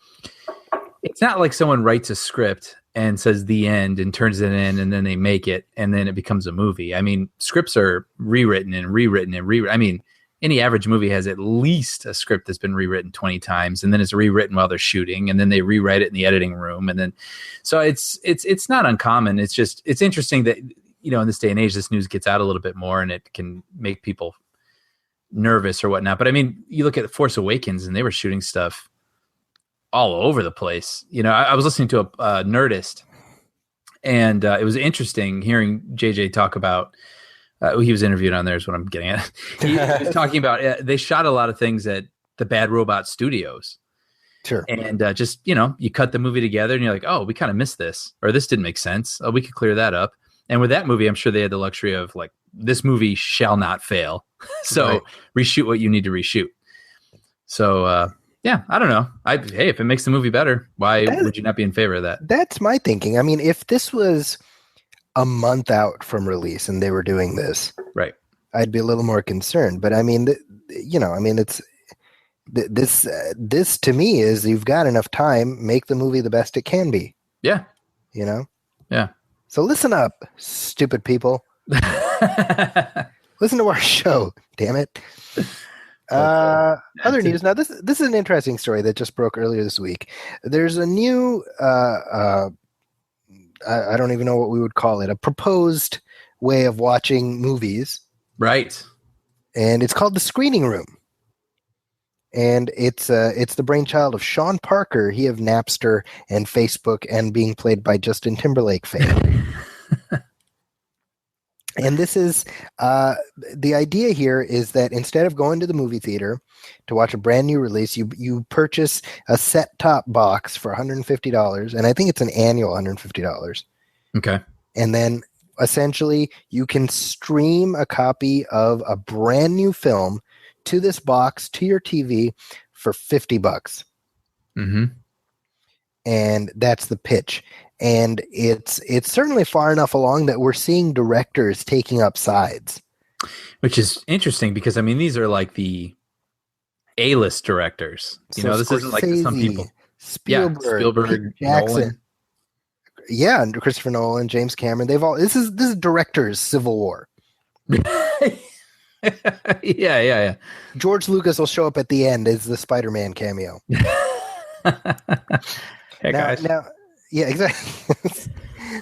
it's not like someone writes a script and says the end and turns it in, and then they make it, and then it becomes a movie. I mean, scripts are rewritten and rewritten and rewritten. I mean, any average movie has at least a script that's been rewritten 20 times, and then it's rewritten while they're shooting, and then they rewrite it in the editing room, and then so it's not uncommon. It's just it's interesting that in this day and age, this news gets out a little bit more, and it can make people nervous or whatnot. But I mean, you look at Force Awakens, and they were shooting stuff all over the place. I was listening to a Nerdist, and it was interesting hearing JJ talk about. He was interviewed on there is what I'm getting at. He was talking about they shot a lot of things at the Bad Robot Studios. Sure. And just, you cut the movie together and you're like, oh, we kind of missed this, or this didn't make sense. Oh, we could clear that up. And with that movie, I'm sure they had the luxury of like, this movie shall not fail. So reshoot what you need to reshoot. So, yeah, I don't know. Hey, if it makes the movie better, why would you not be in favor of that? That's my thinking. I mean, if this was a month out from release and they were doing this, right, I'd be a little more concerned. But I mean, it's this to me is you've got enough time, make the movie the best it can be. Yeah. Yeah. So listen up, stupid people. Listen to our show, damn it. Other news. Now, this is an interesting story that just broke earlier this week. There's a new, I don't even know what we would call it, a proposed way of watching movies. Right. And it's called the screening room. And it's the brainchild of Sean Parker, he of Napster and Facebook, and being played by Justin Timberlake fame. And this is the idea here is that instead of going to the movie theater to watch a brand new release, you purchase a set-top box for $150, and I think it's an annual $150. Okay. And then essentially you can stream a copy of a brand new film to this box to your TV for $50. Mm-hmm. And that's the pitch. And it's certainly far enough along that we're seeing directors taking up sides. Which is interesting because, I mean, these are like the A-list directors. This isn't like some people. Spielberg, Jackson. Nolan. Yeah, and Christopher Nolan, James Cameron. This is directors' Civil War. Yeah. George Lucas will show up at the end as the Spider-Man cameo. Now, yeah, exactly.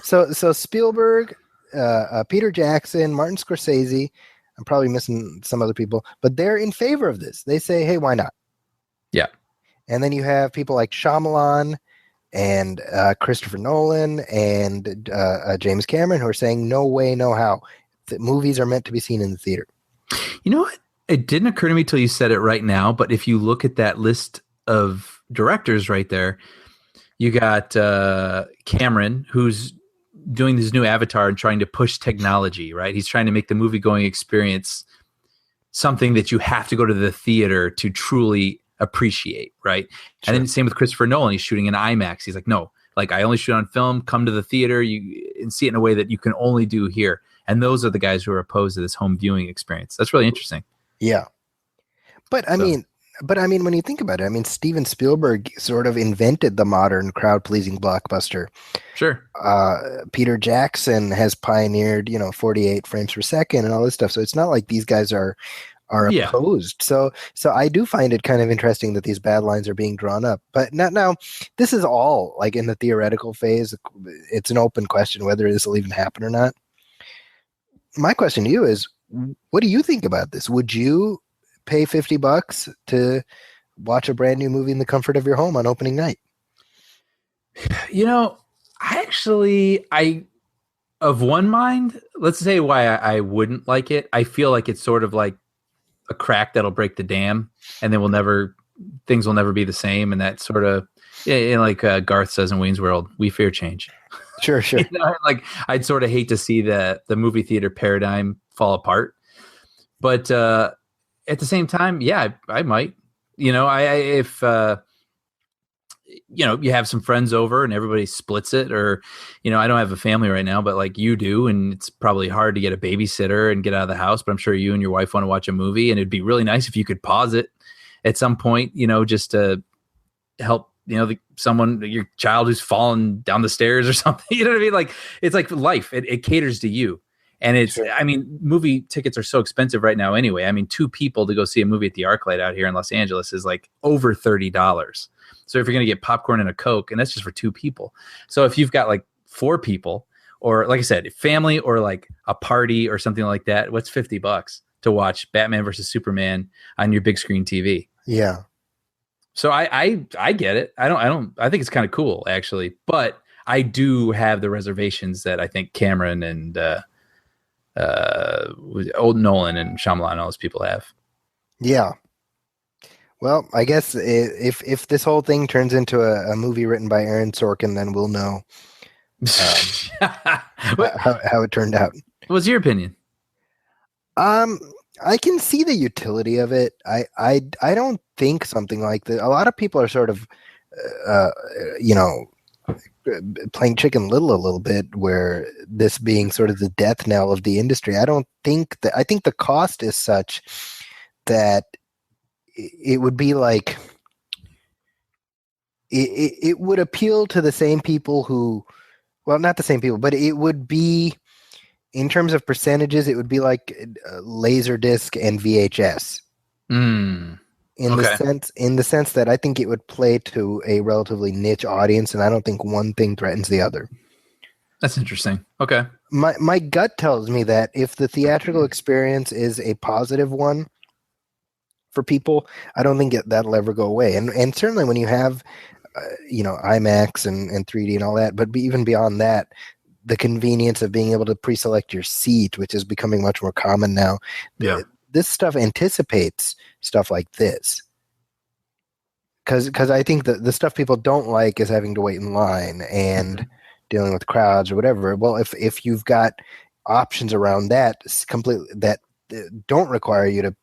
So Spielberg, Peter Jackson, Martin Scorsese, I'm probably missing some other people, but they're in favor of this. They say, hey, why not? Yeah. And then you have people like Shyamalan and Christopher Nolan and James Cameron who are saying, no way, no how. The movies are meant to be seen in the theater. You know what? It didn't occur to me till you said it right now, but if you look at that list of directors right there, you got Cameron, who's doing this new Avatar and trying to push technology, right? He's trying to make the movie-going experience something that you have to go to the theater to truly appreciate, right? Sure. And then same with Christopher Nolan. He's shooting in IMAX. He's like, no, like I only shoot on film, come to the theater and see it in a way that you can only do here. And those are the guys who are opposed to this home viewing experience. That's really interesting. Yeah. But I mean, when you think about it, I mean, Steven Spielberg sort of invented the modern crowd-pleasing blockbuster. Sure. Peter Jackson has pioneered, 48 frames per second and all this stuff. So it's not like these guys are opposed. So I do find it kind of interesting that these bad lines are being drawn up. But now, this is all like in the theoretical phase. It's an open question whether this will even happen or not. My question to you is, what do you think about this? Would you pay $50 to watch a brand new movie in the comfort of your home on opening night? I of one mind, let's say why I wouldn't like it. I feel like it's sort of like a crack that'll break the dam, and then things will never be the same. And that sort of, Yeah, like Garth says in Wayne's World, we fear change. Sure. Like I'd sort of hate to see the movie theater paradigm fall apart, but at the same time, yeah, I might. If you have some friends over and everybody splits it, or I don't have a family right now, but like you do, and it's probably hard to get a babysitter and get out of the house. But I'm sure you and your wife want to watch a movie, and it'd be really nice if you could pause it at some point, just to help someone, your child who's fallen down the stairs or something. You know what I mean? Like it's like life. It caters to you. And it's, sure. I mean, movie tickets are so expensive right now anyway. I mean, 2 people to go see a movie at the ArcLight out here in Los Angeles is like over $30. So if you're going to get popcorn and a Coke, and that's just for 2 people. So if you've got like 4 people, or like I said, family, or like a party or something like that, what's $50 to watch Batman versus Superman on your big screen TV? Yeah. So I get it. I think it's kind of cool actually, but I do have the reservations that I think Cameron and old Nolan and Shyamalan and all those people have. Yeah. Well, I guess if this whole thing turns into a movie written by Aaron Sorkin, then we'll know how it turned out. What's your opinion? I can see the utility of it. I don't think something like that. A lot of people are sort of, playing Chicken Little a little bit, where this being sort of the death knell of the industry. I think the cost is such that it would be like it would appeal to the same people who, well, not the same people, but it would be, in terms of percentages, it would be like Laserdisc and VHS. In the sense that I think it would play to a relatively niche audience, and I don't think one thing threatens the other. That's interesting. Okay. My gut tells me that if the theatrical experience is a positive one for people, I don't think that'll ever go away. And certainly when you have, IMAX and 3D and all that, but even beyond that, the convenience of being able to pre-select your seat, which is becoming much more common now. Yeah. This stuff anticipates stuff like this. Because I think the stuff people don't like is having to wait in line and dealing with crowds or whatever. Well, if you've got options around that completely that don't require you to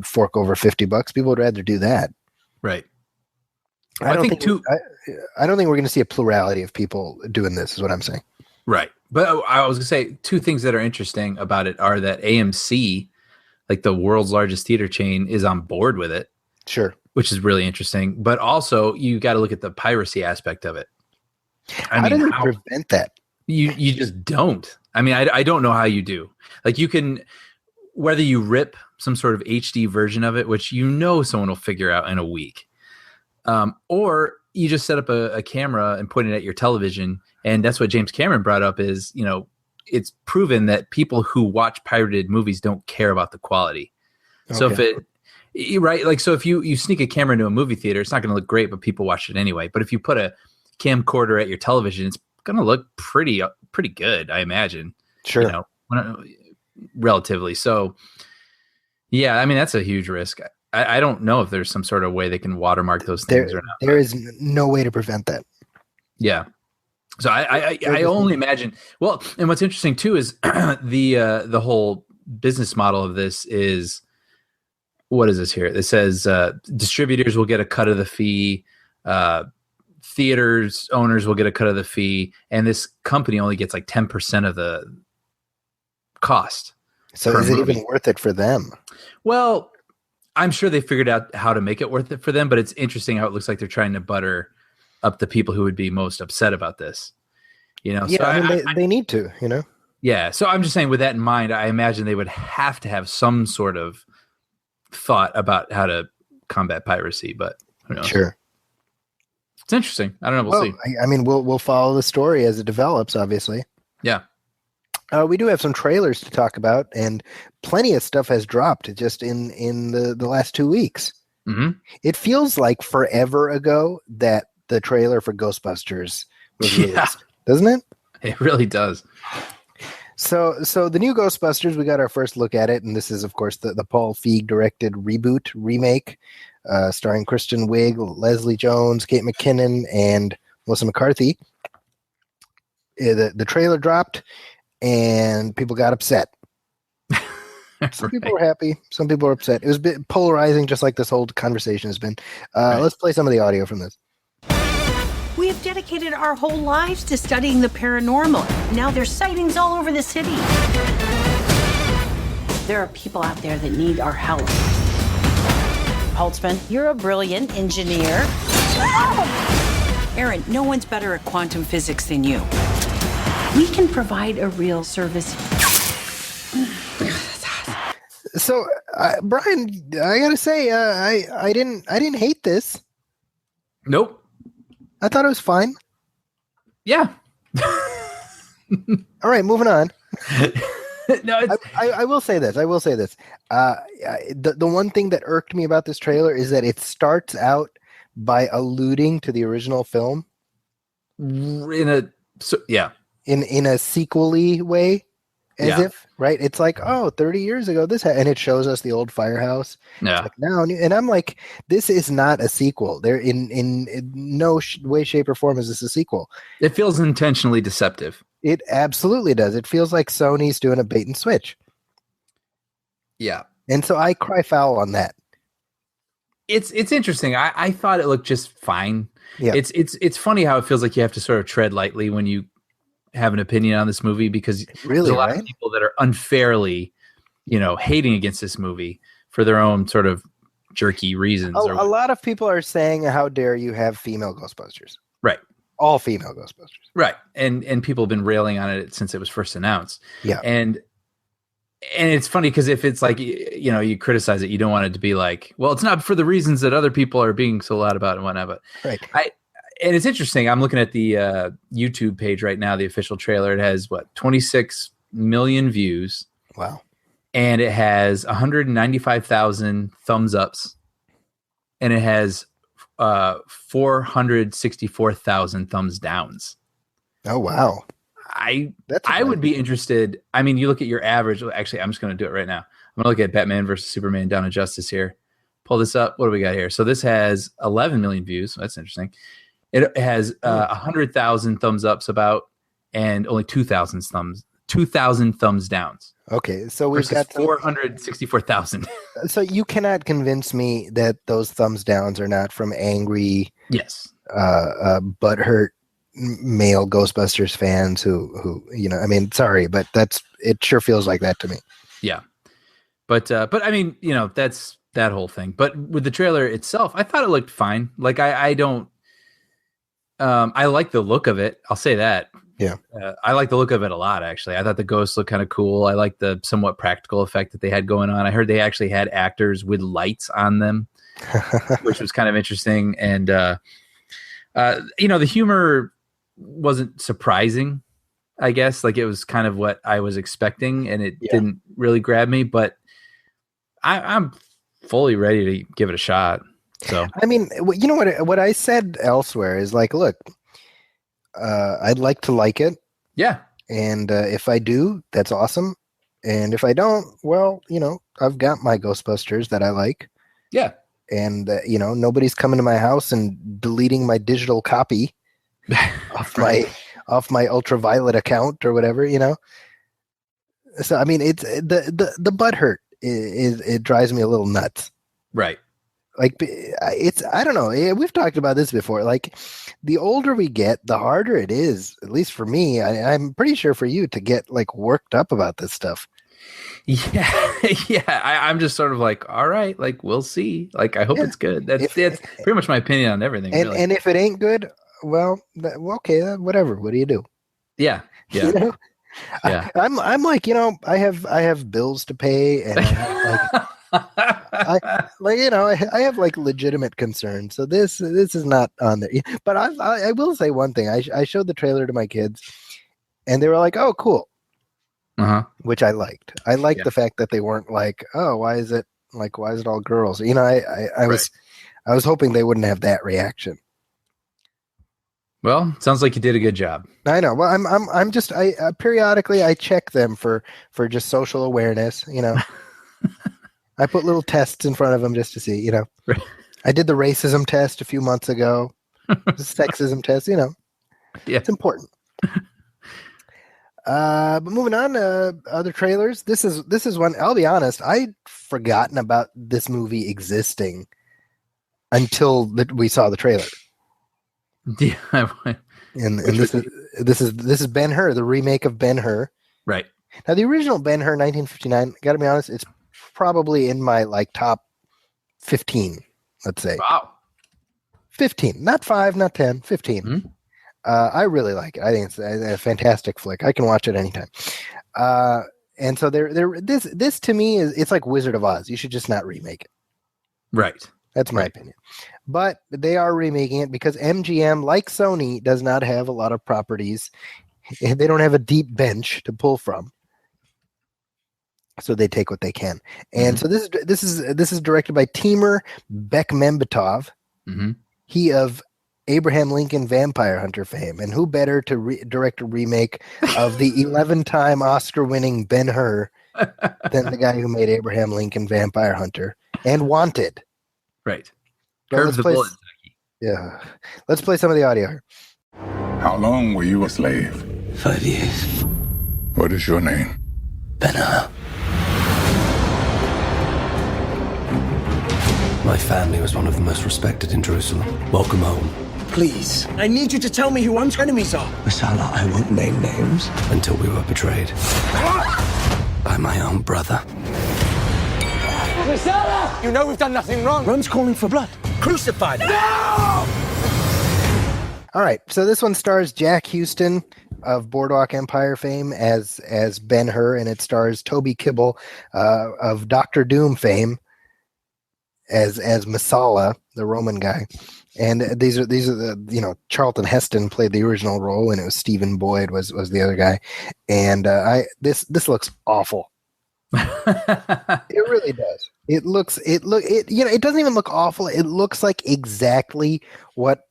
fork over $50, people would rather do that. Right. I don't think we're going to see a plurality of people doing this, is what I'm saying. Right. But I was going to say 2 things that are interesting about it are that AMC, like the world's largest theater chain, is on board with it. Sure. Which is really interesting. But also you got to look at the piracy aspect of it. How do they prevent that? You just don't. I mean, I don't know how you do. Like you can, whether you rip some sort of HD version of it, which someone will figure out in a week, or you just set up a camera and point it at your television. And that's what James Cameron brought up is, it's proven that people who watch pirated movies don't care about the quality. Okay. So if you sneak a camera into a movie theater, it's not going to look great, but people watch it anyway. But if you put a camcorder at your television, it's going to look pretty good, I imagine. Sure. Relatively. So yeah, I mean, that's a huge risk. I don't know if there's some sort of way they can watermark those things or not. There is no way to prevent that. Yeah. So I only imagine. Well, and what's interesting too is the whole business model of this is, what is this here? It says distributors will get a cut of the fee, theaters owners will get a cut of the fee, and this company only gets like 10% of the cost. So is it even worth it for them? Well, I'm sure they figured out how to make it worth it for them, but it's interesting how it looks like they're trying to butter up the people who would be most upset about this. Yeah, so they need to, Yeah, so I'm just saying, with that in mind, I imagine they would have to have some sort of thought about how to combat piracy, but who knows? Sure. It's interesting. I don't know. We'll see. I mean, we'll follow the story as it develops, obviously. Yeah. We do have some trailers to talk about, and plenty of stuff has dropped just in the last 2 weeks. Mm-hmm. It feels like forever ago that the trailer for Ghostbusters was released, doesn't it? It really does. So the new Ghostbusters, we got our first look at it, and this is, of course, the Paul Feig directed remake starring Kristen Wiig, Leslie Jones, Kate McKinnon, and Melissa McCarthy. The trailer dropped, and people got upset. Some people were happy. Some people were upset. It was a bit polarizing, just like this whole conversation has been. Let's play some of the audio from this. We have dedicated our whole lives to studying the paranormal. Now there's sightings all over the city. There are people out there that need our help. Holtzman, you're a brilliant engineer. Aaron, no one's better at quantum physics than you. We can provide a real service. So, Brian, I gotta say, I didn't hate this. Nope. I thought it was fine. Yeah. All right, moving on. No, I will say this. The one thing that irked me about this trailer is that it starts out by alluding to the original film in a sequel-y way, as if, right? It's like, 30 years ago this and it shows us the old firehouse. Yeah. Like now, and I'm like, this is not a sequel. There in no way, shape, or form is this a sequel. It feels intentionally deceptive. It absolutely does. It feels like Sony's doing a bait and switch. Yeah. And so I cry foul on that. It's interesting. I thought it looked just fine. Yeah. It's funny how it feels like you have to sort of tread lightly when you have an opinion on this movie, because really, there's a lot of people that are unfairly, hating against this movie for their own sort of jerky reasons. A lot of people are saying, how dare you have female Ghostbusters? Right. All female Ghostbusters. Right. And people have been railing on it since it was first announced. Yeah. And it's funny because if it's like, you criticize it, you don't want it to be like, well, it's not for the reasons that other people are being so loud about and whatnot. But right. And it's interesting. I'm looking at the YouTube page right now, the official trailer. It has 26 million views. Wow. And it has 195,000 thumbs ups. And it has 464,000 thumbs downs. Oh, wow. I would be interested. I mean, you look at your average. Actually, I'm just going to do it right now. I'm going to look at Batman versus Superman: Dawn of Justice here. Pull this up. What do we got here? So this has 11 million views. So that's interesting. It has 100,000 thumbs ups and only 2,000 thumbs downs. Okay, so we've got 464,000. So you cannot convince me that those thumbs downs are not from angry, butthurt male Ghostbusters fans who I mean, sorry, but it sure feels like that to me. Yeah, but I mean, that's that whole thing. But with the trailer itself, I thought it looked fine. Like I don't. I like the look of it. I'll say that. Yeah. I like the look of it a lot, actually. I thought the ghosts looked kind of cool. I like the somewhat practical effect that they had going on. I heard they actually had actors with lights on them, which was kind of interesting. And, the humor wasn't surprising, I guess. Like, it was kind of what I was expecting, and it didn't really grab me. But I'm fully ready to give it a shot. So I mean, what I said elsewhere is like, look, I'd like to like it. Yeah. And if I do, that's awesome. And if I don't, well, I've got my Ghostbusters that I like. Yeah. And, nobody's coming to my house and deleting my digital copy off my Ultraviolet account or whatever, So, I mean, it's the butt hurt. It drives me a little nuts. Right. Like, I don't know. We've talked about this before. Like, the older we get, the harder it is, at least for me. I'm pretty sure for you to get like worked up about this stuff. Yeah. I'm just sort of like, all right, like, we'll see. Like, I hope it's good. That's pretty much my opinion on everything. And, really. And if it ain't good, well, okay, whatever. What do you do? Yeah. Yeah. Yeah. I'm like, I have bills to pay, and I have like legitimate concerns. So this is not on there. But I will say one thing. I showed the trailer to my kids, and they were like, "Oh, cool," which I liked. I liked the fact that they weren't like, "Oh, why is it all girls?" I was hoping they wouldn't have that reaction. Well, sounds like you did a good job. I know. Well, I'm just periodically I check them for just social awareness. I put little tests in front of them just to see. I did the racism test a few months ago. The sexism test, you know. Yeah. It's important. But moving on to other trailers. This is one, I'll be honest, I'd forgotten about this movie existing until we saw the trailer. Yeah. And this is Ben-Hur, the remake of Ben-Hur. Right. Now the original Ben-Hur 1959, gotta be honest, it's probably in my like top 15, let's say. Wow. 15, not 5, not 10, 15. Mm-hmm. I really like it. I think it's a fantastic flick. I can watch it anytime. And so this to me it's like Wizard of Oz. You should just not remake it. Right. That's my opinion. But they are remaking it because MGM, like Sony, does not have a lot of properties. They don't have a deep bench to pull from. So they take what they can. And so this is directed by Timur Bekmambetov. Mm-hmm. He of Abraham Lincoln Vampire Hunter fame. And who better to direct a remake of the 11-time Oscar-winning Ben-Hur than the guy who made Abraham Lincoln Vampire Hunter and Wanted. Right. Well, Curve the bullet. Yeah. Let's play some of the audio here. How long were you a slave? 5 years. What is your name? Ben-Hur. My family was one of the most respected in Jerusalem. Welcome home. Please, I need you to tell me who one's enemies are. Masala, I won't name names until we were betrayed by my own brother. Masala! You know we've done nothing wrong. Rome's calling for blood. Crucify them. No! All right, so this one stars Jack Houston of Boardwalk Empire fame as Ben-Hur, and it stars Toby Kebbell of Doctor Doom fame as Masala, the Roman guy. And these are the Charlton Heston played the original role, and it was Stephen Boyd was the other guy. And this looks awful. It really does. It doesn't even look awful. It looks like exactly what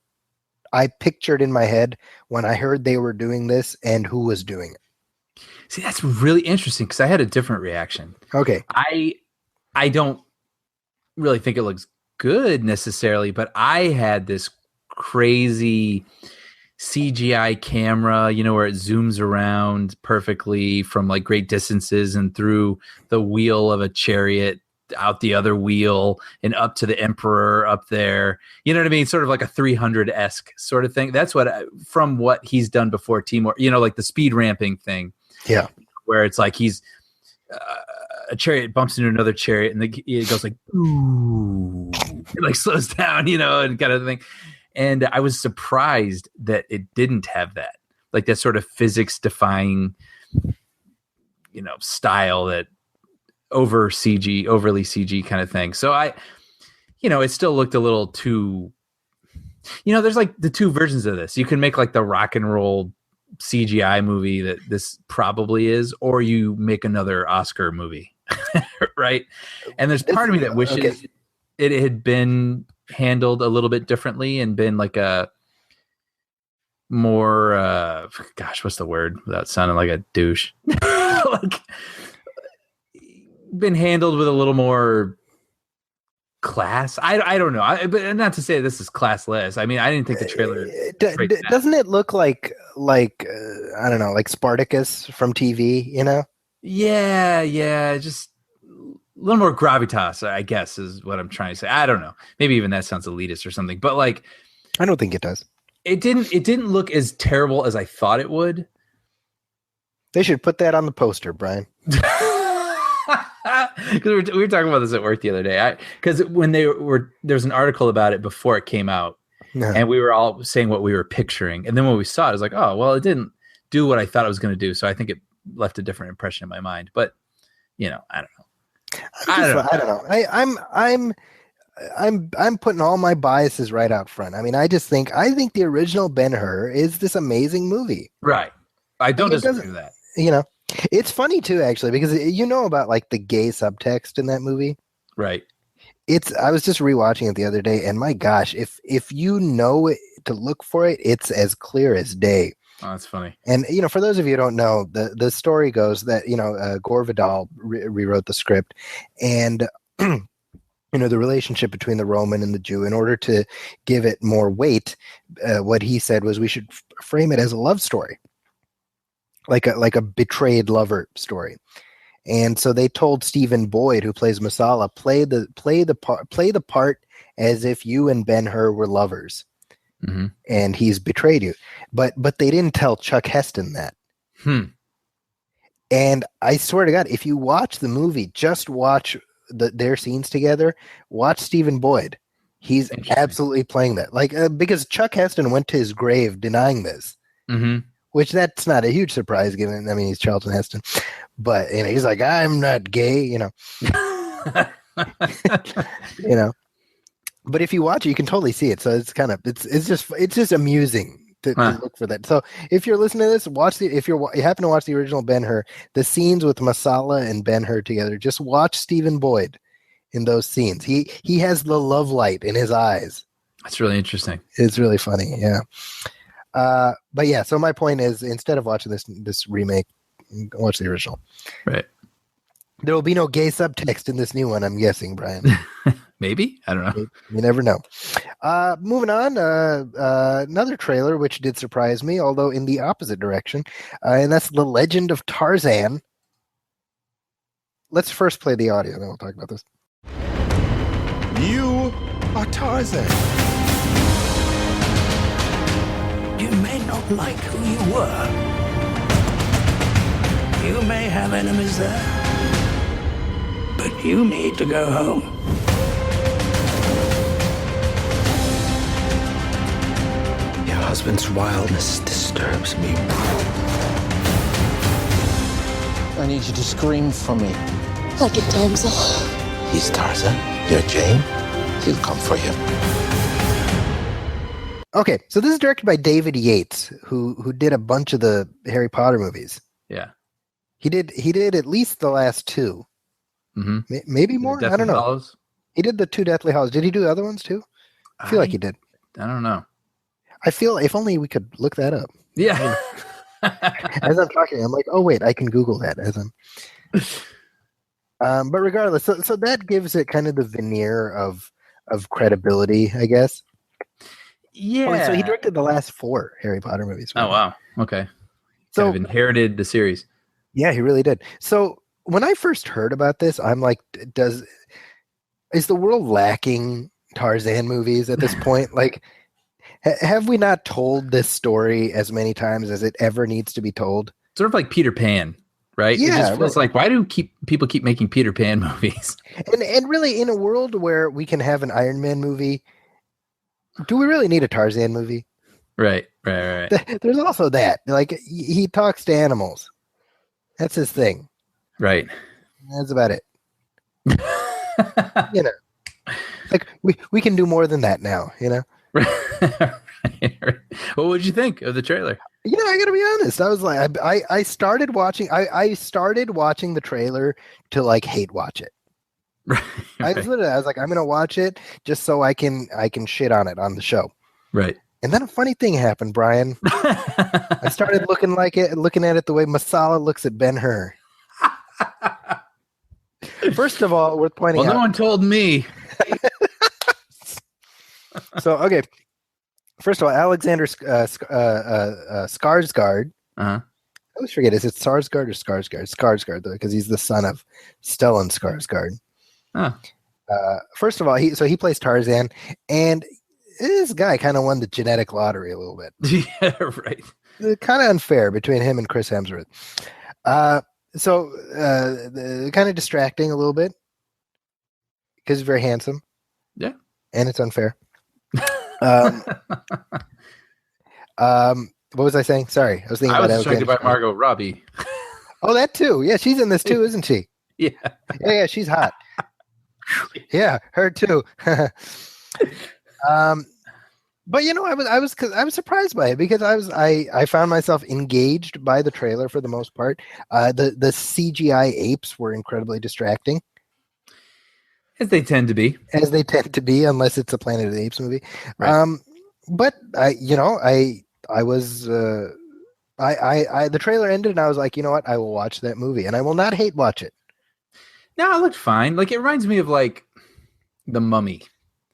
I pictured in my head when I heard they were doing this and who was doing it. See, that's really interesting because I had a different reaction. Okay. I don't really think it looks good necessarily, but I had this crazy CGI camera, where it zooms around perfectly from like great distances and through the wheel of a chariot out the other wheel and up to the emperor up there. You know what I mean? Sort of like a 300-esque sort of thing. That's from what he's done before, Timur, like the speed ramping thing. Yeah. Where it's like he's a chariot bumps into another chariot and it goes like, ooh, it like slows down, and kind of thing. And I was surprised that it didn't have that, like that sort of physics defying, style that overly CG kind of thing. So it still looked a little too, there's like the two versions of this. You can make like the rock and roll CGI movie that this probably is, or you make another Oscar movie, right? And there's part of me that wishes it had been handled a little bit differently and been like a more, what's the word without sounding like a douche? Like, been handled with a little more class. I don't know. But not to say this is classless. I mean, I didn't think the trailer doesn't it look like I don't know, like Spartacus from TV, Yeah, just a little more gravitas, I guess, is what I'm trying to say. I don't know. Maybe even that sounds elitist or something. But like, I don't think it does. It didn't look as terrible as I thought it would. They should put that on the poster, Brian. Because we were talking about this at work the other day. Because when there's an article about it before it came out, and we were all saying what we were picturing, and then when we saw it, I was like, oh, well, it didn't do what I thought it was going to do. So I think it left a different impression in my mind. But I don't know. I don't know. I'm putting all my biases right out front. I mean, I think the original Ben-Hur is this amazing movie. Right. I don't disagree with that. It's funny too, actually, because about like the gay subtext in that movie. Right. I was just rewatching it the other day, and my gosh, if you know it, to look for it, it's as clear as day. Oh, that's funny. And for those of you who don't know, the story goes that Gore Vidal rewrote the script, and the relationship between the Roman and the Jew, in order to give it more weight, what he said was we should frame it as a love story, like a betrayed lover story. And so they told Stephen Boyd, who plays Masala, play the part as if you and Ben-Hur were lovers, and he's betrayed you. But they didn't tell Chuck Heston that. And I swear to God, if you watch the movie, just watch their scenes together. Watch Stephen Boyd; he's absolutely playing that. Like because Chuck Heston went to his grave denying this. Which that's not a huge surprise, given he's Charlton Heston, but he's like, I'm not gay, But if you watch it, you can totally see it. So it's kind of it's just amusing to look for that. So if you're listening to this, if you happen to watch the original Ben-Hur, the scenes with Masala and Ben-Hur together, just watch Stephen Boyd in those scenes. He has the love light in his eyes. That's really interesting. It's really funny, yeah. But yeah, so my point is, instead of watching this remake, watch the original. Right. There will be no gay subtext in this new one, I'm guessing, Brian. Maybe? I don't know. You never know. Moving on, another trailer which did surprise me, although in the opposite direction, and that's The Legend of Tarzan. Let's first play the audio, then we'll talk about this. You are Tarzan. You may not like who you were. You may have enemies there. But you need to go home. Your husband's wildness disturbs me. I need you to scream for me. Like a damsel. He's Tarzan. You're Jane. He'll come for you. Okay, so this is directed by David Yates, who did a bunch of the Harry Potter movies. Yeah. He did at least the last two. Maybe more? I don't know. Hallows? He did the 2 Deathly Hallows. Did he do other ones too? I feel like he did. I don't know. I feel if only we could look that up. Yeah. As I'm talking, I'm like, oh wait, I can Google that as I'm. But regardless, so that gives it kind of the veneer of credibility, I guess. Yeah. So he directed the last 4 Harry Potter movies. Oh wow. Okay. So kind of inherited the series. Yeah, he really did. So when I first heard about this, I'm like, is the world lacking Tarzan movies at this point? Like, have we not told this story as many times as it ever needs to be told? Sort of like Peter Pan, right? Yeah, it just feels like, why do people keep making Peter Pan movies? And really, in a world where we can have an Iron Man movie, do we really need a Tarzan movie? Right. There's also that. Like, he talks to animals. That's his thing. Right. That's about it. Like we can do more than that now, What would you think of the trailer? I gotta be honest. I was like, I started watching. I started watching the trailer to like hate watch it. Right. I was like, I'm gonna watch it just so I can shit on it on the show. Right. And then a funny thing happened, Brian. I started looking at it the way Masala looks at Ben-Hur. First of all, worth pointing out. Well, no one told me. So, okay. First of all, Alexander Skarsgård. I always forget, is it Sarsgaard or Skarsgård? Skarsgård, though, because he's the son of Stellan Skarsgård. First of all, he plays Tarzan, and this guy kind of won the genetic lottery a little bit. Yeah, right. Kind of unfair between him and Chris Hemsworth. So kind of distracting a little bit because he's very handsome. Yeah. And it's unfair. What was I saying? Sorry. I was thinking about distracted by Margot Robbie. Oh, that too. Yeah, she's in this too, isn't she? Yeah. Yeah, she's hot. Yeah, her too. But I was surprised by it because I found myself engaged by the trailer for the most part. The CGI apes were incredibly distracting, as they tend to be, unless it's a Planet of the Apes movie. Right. But the trailer ended and I was like, you know what, I will watch that movie and I will not hate watch it. No, it looked fine. Like, it reminds me of The Mummy.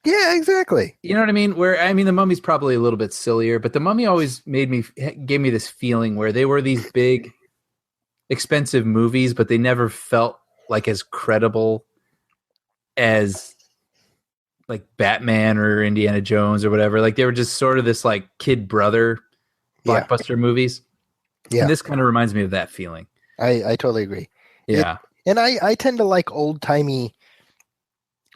Yeah, exactly. You know what I mean? The Mummy's probably a little bit sillier, but The Mummy always gave me this feeling where they were these big, expensive movies, but they never felt like as credible as like Batman or Indiana Jones or whatever. Like they were just sort of this like kid brother blockbuster movies. Yeah. And this kind of reminds me of that feeling. I totally agree. Yeah. And I tend to like old timey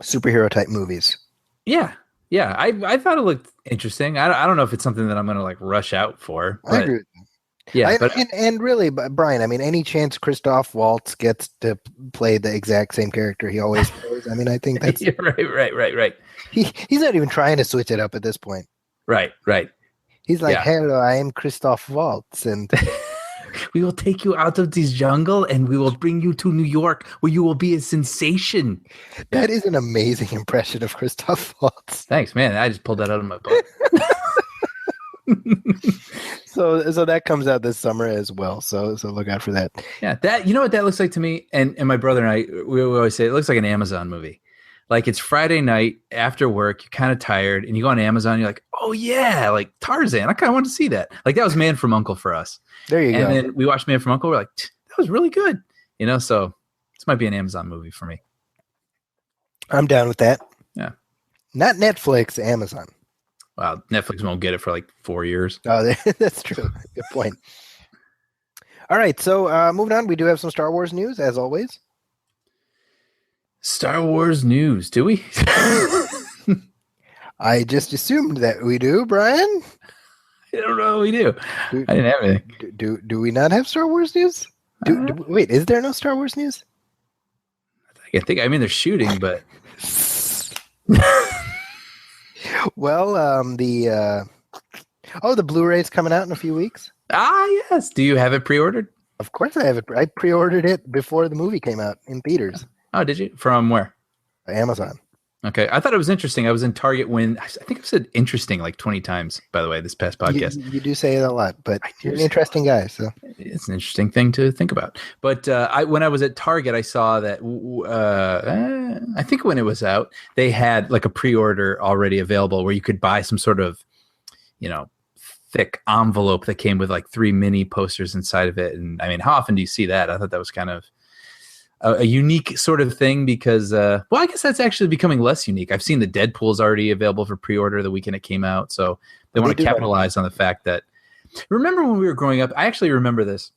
superhero type movies. Yeah. Yeah. I thought it looked interesting. I don't know if it's something that I'm going to like rush out for. But, I agree with you. Yeah. And really, Brian, I mean, any chance Christoph Waltz gets to play the exact same character he always plays, I mean, I think that's right. He's not even trying to switch it up at this point. Right. He's like, hello, I am Christoph Waltz, and we will take you out of this jungle and we will bring you to New York where you will be a sensation. That is an amazing impression of Christoph Waltz. Thanks, man. I just pulled that out of my butt. So that comes out this summer as well. So look out for that. Yeah, that, you know what that looks like to me? And my brother and I, we always say it looks like an Amazon movie. Like it's Friday night after work, you're kind of tired, and you go on Amazon, you're like, oh yeah, like Tarzan. I kind of want to see that. Like that was Man from U.N.C.L.E. for us. There you go. And then we watched Man from U.N.C.L.E. We're like, that was really good. You know, so this might be an Amazon movie for me. I'm down with that. Yeah. Not Netflix, Amazon. Wow, Netflix won't get it for like 4 years. Oh, that's true. Good point. All right, so moving on, we do have some Star Wars news, as always. Star Wars news, do we? I just assumed that we do, Brian. I don't know. We do. I didn't have anything. Do we not have Star Wars news? Wait, is there no Star Wars news? I can think. I mean, they're shooting, but well, the Blu-ray's coming out in a few weeks. Ah, yes. Do you have it pre-ordered? Of course, I have it. I pre-ordered it before the movie came out in theaters. Oh, did you? From where? Amazon. Okay. I thought it was interesting. I was in Target when I think I've said interesting like 20 times, by the way, this past podcast. You do say it a lot, but you're an interesting guy. So it's an interesting thing to think about. But when I was at Target, I saw that I think when it was out, they had like a pre-order already available where you could buy some sort of, thick envelope that came with like 3 mini posters inside of it. And I mean, how often do you see that? I thought that was kind of a unique sort of thing because, I guess that's actually becoming less unique. I've seen the Deadpool's already available for pre-order the weekend it came out. So they want to capitalize on the fact that, remember when we were growing up, I actually remember this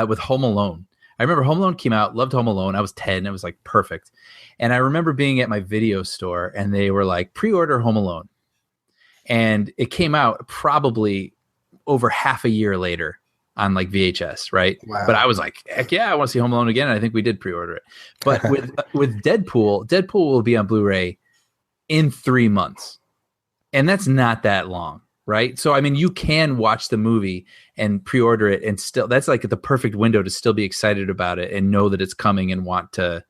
with Home Alone. I remember Home Alone came out, loved Home Alone. I was 10. It was like perfect. And I remember being at my video store and they were like, pre-order Home Alone. And it came out probably over half a year later on like VHS, right? Wow. But I was like, heck yeah, I want to see Home Alone again. And I think we did pre-order it. But with Deadpool will be on Blu-ray in 3 months. And that's not that long, right? So, I mean, you can watch the movie and pre-order it and still, that's like the perfect window to still be excited about it and know that it's coming and want to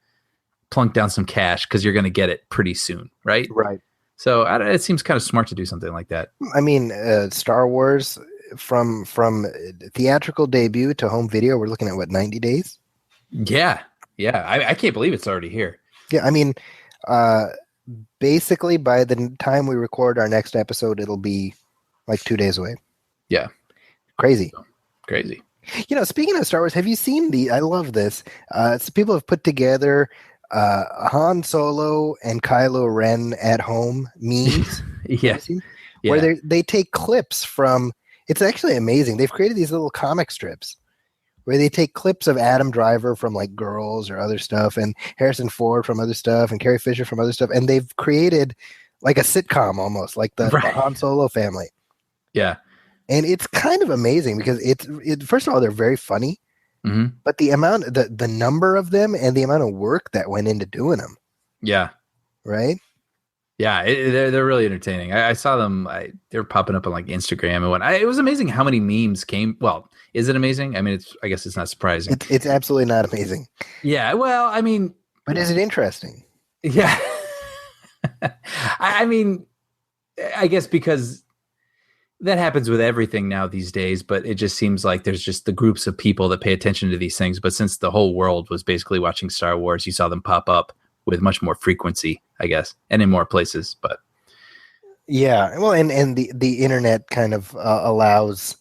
plunk down some cash because you're going to get it pretty soon, right? Right. So it seems kind of smart to do something like that. I mean, Star Wars from theatrical debut to home video, we're looking at what, 90 days? Yeah. I can't believe it's already here. Yeah, I mean, basically by the time we record our next episode, it'll be like 2 days away. Yeah. Crazy. Speaking of Star Wars, have you seen I love this. So people have put together Han Solo and Kylo Ren at home memes. Yes. Yeah. Where they take clips from, it's actually amazing. They've created these little comic strips where they take clips of Adam Driver from like Girls or other stuff and Harrison Ford from other stuff and Carrie Fisher from other stuff. And they've created like a sitcom almost, like the Han Solo family. Yeah. And it's kind of amazing because first of all, they're very funny. Mm-hmm. But the amount, the number of them and the amount of work that went into doing them. Yeah. Right? Yeah, they're really entertaining. I saw them. They were popping up on like Instagram and whatnot. It was amazing how many memes came. Well, is it amazing? I mean, I guess it's not surprising. It's absolutely not amazing. Yeah, well, I mean. But is it interesting? Yeah. I mean, I guess because that happens with everything now these days, but it just seems like there's just the groups of people that pay attention to these things. But since the whole world was basically watching Star Wars, you saw them pop up with much more frequency, I guess, and in more places. But yeah, well, and the internet kind of allows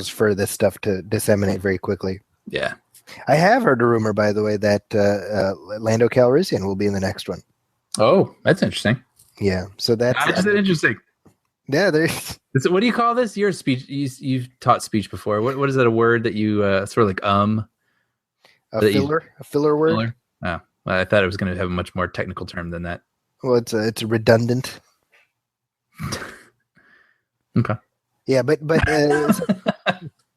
for this stuff to disseminate very quickly. yeah. I have heard a rumor, by the way, that Lando Calrissian will be in the next one. Oh, that's interesting. Yeah, so that's How is that interesting? Yeah, there's. What do you call this? You're a speech. You've taught speech before. What is that? A word that you sort of like A filler word. Filler? Oh, well, I thought it was going to have a much more technical term than that. Well, it's redundant. Okay. Yeah, but that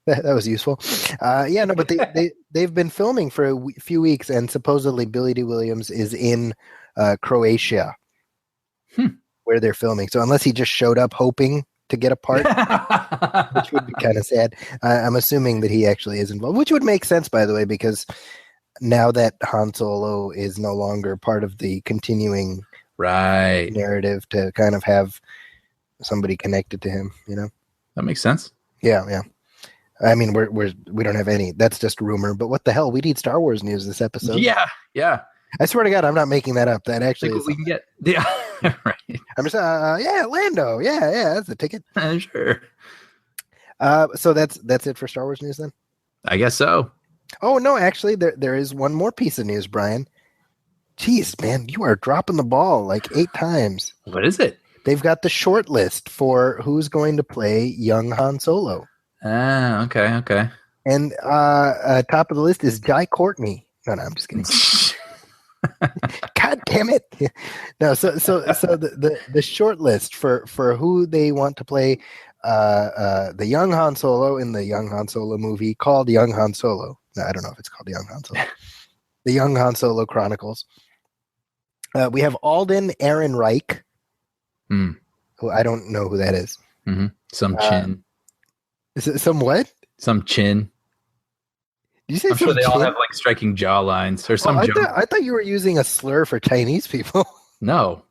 was useful. Yeah, no, but they've been filming for a few weeks, and supposedly Billy D. Williams is in Croatia, where they're filming. So unless he just showed up hoping to get a part, which would be kind of sad, I'm assuming that he actually is involved, which would make sense, by the way, because now that Han Solo is no longer part of the continuing narrative, to kind of have somebody connected to him, That makes sense. Yeah. I mean, we don't have any. That's just rumor. But what the hell? We need Star Wars news this episode. Yeah. I swear to God, I'm not making that up. That actually is. We can get. Yeah. Right. I'm just. Yeah, Lando. Yeah. That's a ticket. Sure. So that's it for Star Wars news then. I guess so. Oh no, actually, there is one more piece of news, Brian. Jeez, man, you are dropping the ball like 8 times. What is it? They've got the short list for who's going to play young Han Solo. Ah, okay. And top of the list is Jai Courtney. No, I'm just kidding. God damn it! No, so the short list for who they want to play the young Han Solo in the young Han Solo movie called Young Han Solo. No, I don't know if it's called Young Han Solo. The Young Han Solo Chronicles. We have Alden Ehrenreich. Who I don't know who that is. Mm-hmm. Some chin. Is it some what? Some chin. Did you say I'm sure they all have like striking jawlines or some. I thought you were using a slur for Chinese people. No.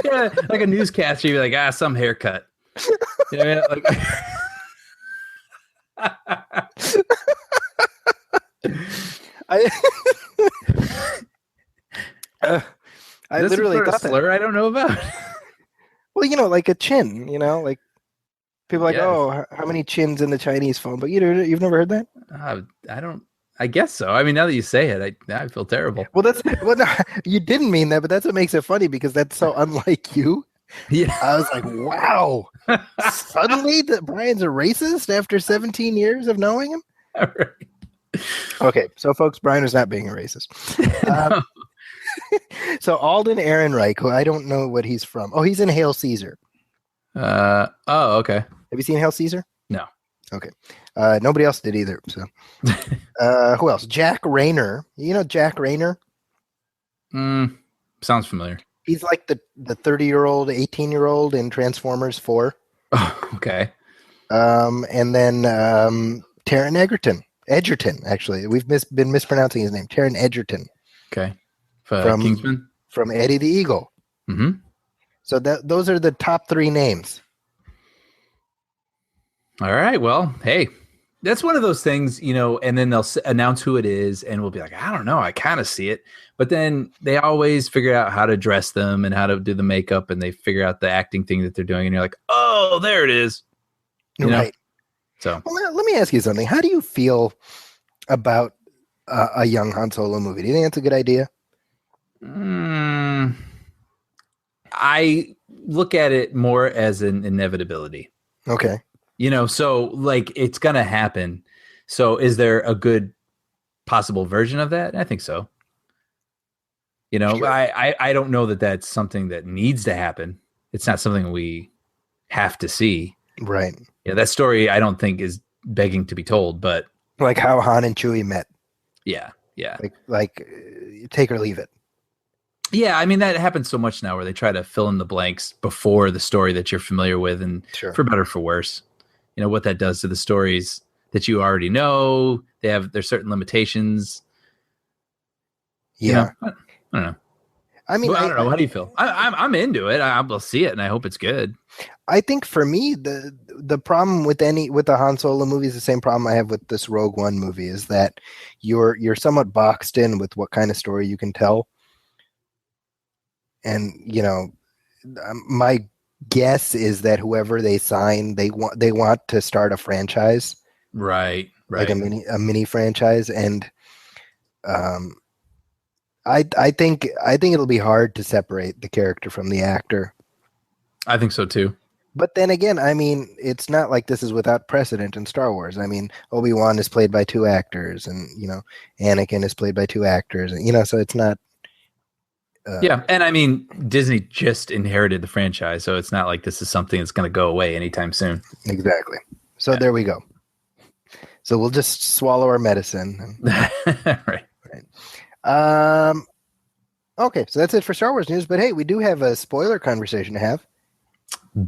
Yeah, like a newscaster, you'd be like, some haircut. Yeah, like. I literally thought slur that. I don't know about. Well, like a chin, like people are like, oh, how many chins in the Chinese phone? But you've never heard that? I don't. I guess so. I mean, now that you say it, I feel terrible. Well, no, you didn't mean that, but that's what makes it funny because that's so unlike you. Yeah, I was like, wow. Suddenly, Brian's a racist after 17 years of knowing him. All right. Okay, so folks, Brian is not being a racist. No. So Alden Ehrenreich, who I don't know what he's from. Oh, he's in Hail Caesar. Oh, okay. Have you seen Hail Caesar? No. Okay. Nobody else did either. So, who else? Jack Rayner. You know Jack Rayner? Sounds familiar. He's like the 30-year-old, 18-year-old in Transformers 4. Oh, okay. And then Taron Egerton, actually. We've been mispronouncing his name. Taron Egerton. Okay. From Kingsman? From Eddie the Eagle. Mm-hmm. So those are the top 3 names. All right. Well, hey, that's one of those things, and then they'll announce who it is, and we'll be like, I don't know, I kind of see it. But then they always figure out how to dress them and how to do the makeup, and they figure out the acting thing that they're doing, and you're like, oh, there it is. Right. So well, let me ask you something. How do you feel about a young Han Solo movie? Do you think that's a good idea? I look at it more as an inevitability. Okay. So like it's going to happen. So is there a good possible version of that? I think so. Sure. I don't know that that's something that needs to happen. It's not something we have to see. Right. Yeah. That story I don't think is begging to be told, but like how Han and Chewie met. Yeah. Yeah. Like take or leave it. Yeah, I mean, that happens so much now where they try to fill in the blanks before the story that you're familiar with, and sure. For better or for worse, what that does to the stories that you already know. There's certain limitations. Yeah. I don't know. I mean, Well, I don't know. How do you feel? I'm into it. I'll see it, and I hope it's good. I think for me, the problem with the Han Solo movie is the same problem I have with this Rogue One movie, is that you're somewhat boxed in with what kind of story you can tell. And, my guess is that whoever they sign, they want to start a franchise. Right. Like a mini franchise. And I think it'll be hard to separate the character from the actor. I think so too. But then again, I mean, it's not like this is without precedent in Star Wars. I mean, Obi-Wan is played by 2 actors, and Anakin is played by 2 actors, and so it's not. Yeah, and I mean, Disney just inherited the franchise, so it's not like this is something that's going to go away anytime soon. Exactly. So There we go. So we'll just swallow our medicine. Right. Okay, so that's it for Star Wars news. But hey, we do have a spoiler conversation to have.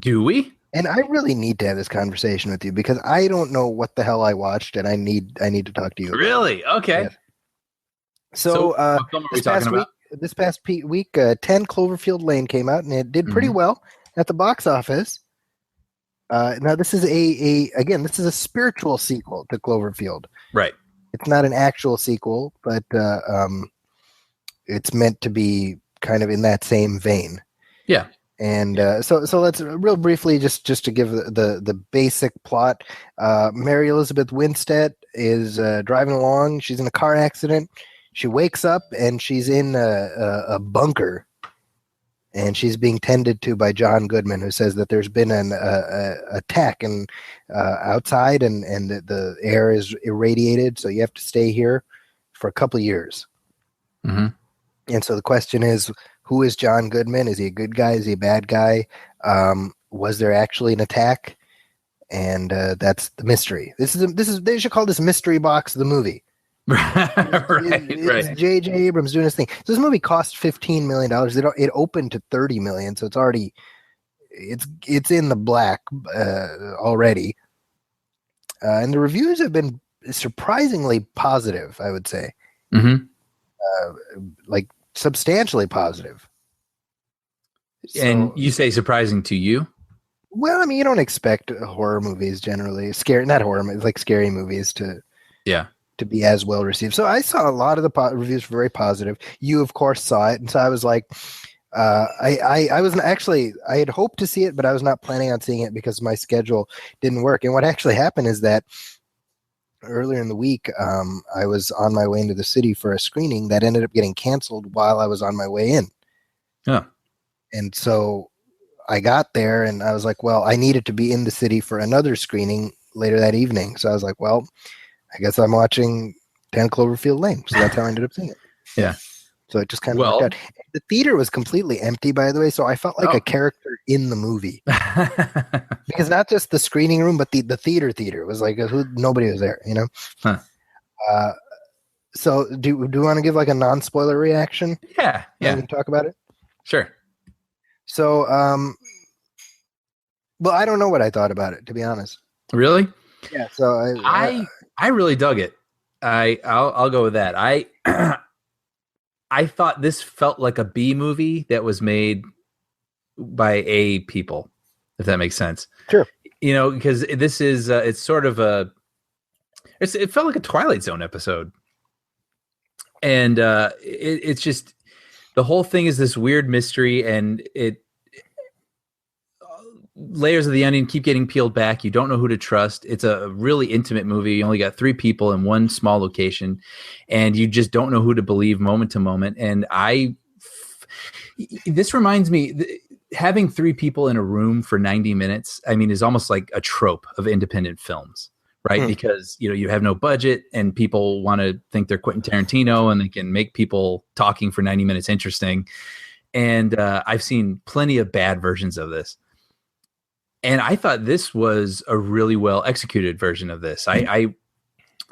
Do we? And I really need to have this conversation with you because I don't know what the hell I watched, and I need to talk to you. Really? Okay. Yes. So what film are we talking about? This past week, 10 Cloverfield Lane came out, and it did pretty well at the box office. Now, this is this is a spiritual sequel to Cloverfield. Right. It's not an actual sequel, but it's meant to be kind of in that same vein. Yeah. And so let's real briefly just to give the basic plot. Mary Elizabeth Winstead is driving along. She's in a car accident. She wakes up and she's in a bunker, and she's being tended to by John Goodman, who says that there's been an attack outside, and the air is irradiated, so you have to stay here for a couple of years. Mm-hmm. And so the question is, who is John Goodman? Is he a good guy? Is he a bad guy? Was there actually an attack? And that's the mystery. This is they should call this Mystery Box the movie. It's J.J. Abrams doing his thing. So this movie cost $15 million. It opened to $30 million, so it's already it's in the black already. And the reviews have been surprisingly positive, I would say. Mm-hmm. Like substantially positive. And you say surprising to you? Well, I mean, you don't expect horror movies generally, not horror movies, like scary movies to be as well received. So I saw a lot of the reviews were very positive. You, of course, saw it, and so I was like, I wasn't actually. I had hoped to see it, but I was not planning on seeing it because my schedule didn't work. And what actually happened is that earlier in the week, I was on my way into the city for a screening that ended up getting canceled while I was on my way in. Yeah, and so I got there, and I was like, well, I needed to be in the city for another screening later that evening. So I was like, well, I guess I'm watching 10 Cloverfield Lane. So that's how I ended up seeing it. Yeah. So it just kind of worked out. The theater was completely empty, by the way, so I felt like a character in the movie. Because not just the screening room, but the theater. It was like nobody was there, Huh. So do you want to give like a non-spoiler reaction? Yeah. And talk about it? Sure. So, well, I don't know what I thought about it, to be honest. Really? Yeah. So I really dug it. I'll go with that. I thought this felt like a B movie that was made by A people, if that makes sense. Sure. Because this is it's sort of it felt like a Twilight Zone episode, and it's just the whole thing is this weird mystery, and it layers of the onion keep getting peeled back. You don't know who to trust. It's a really intimate movie. You only got 3 people in one small location, and you just don't know who to believe moment to moment. And this reminds me, having 3 people in a room for 90 minutes, I mean, is almost like a trope of independent films, right? Because, you have no budget and people want to think they're Quentin Tarantino and they can make people talking for 90 minutes interesting. And I've seen plenty of bad versions of this. And I thought this was a really well executed version of this. I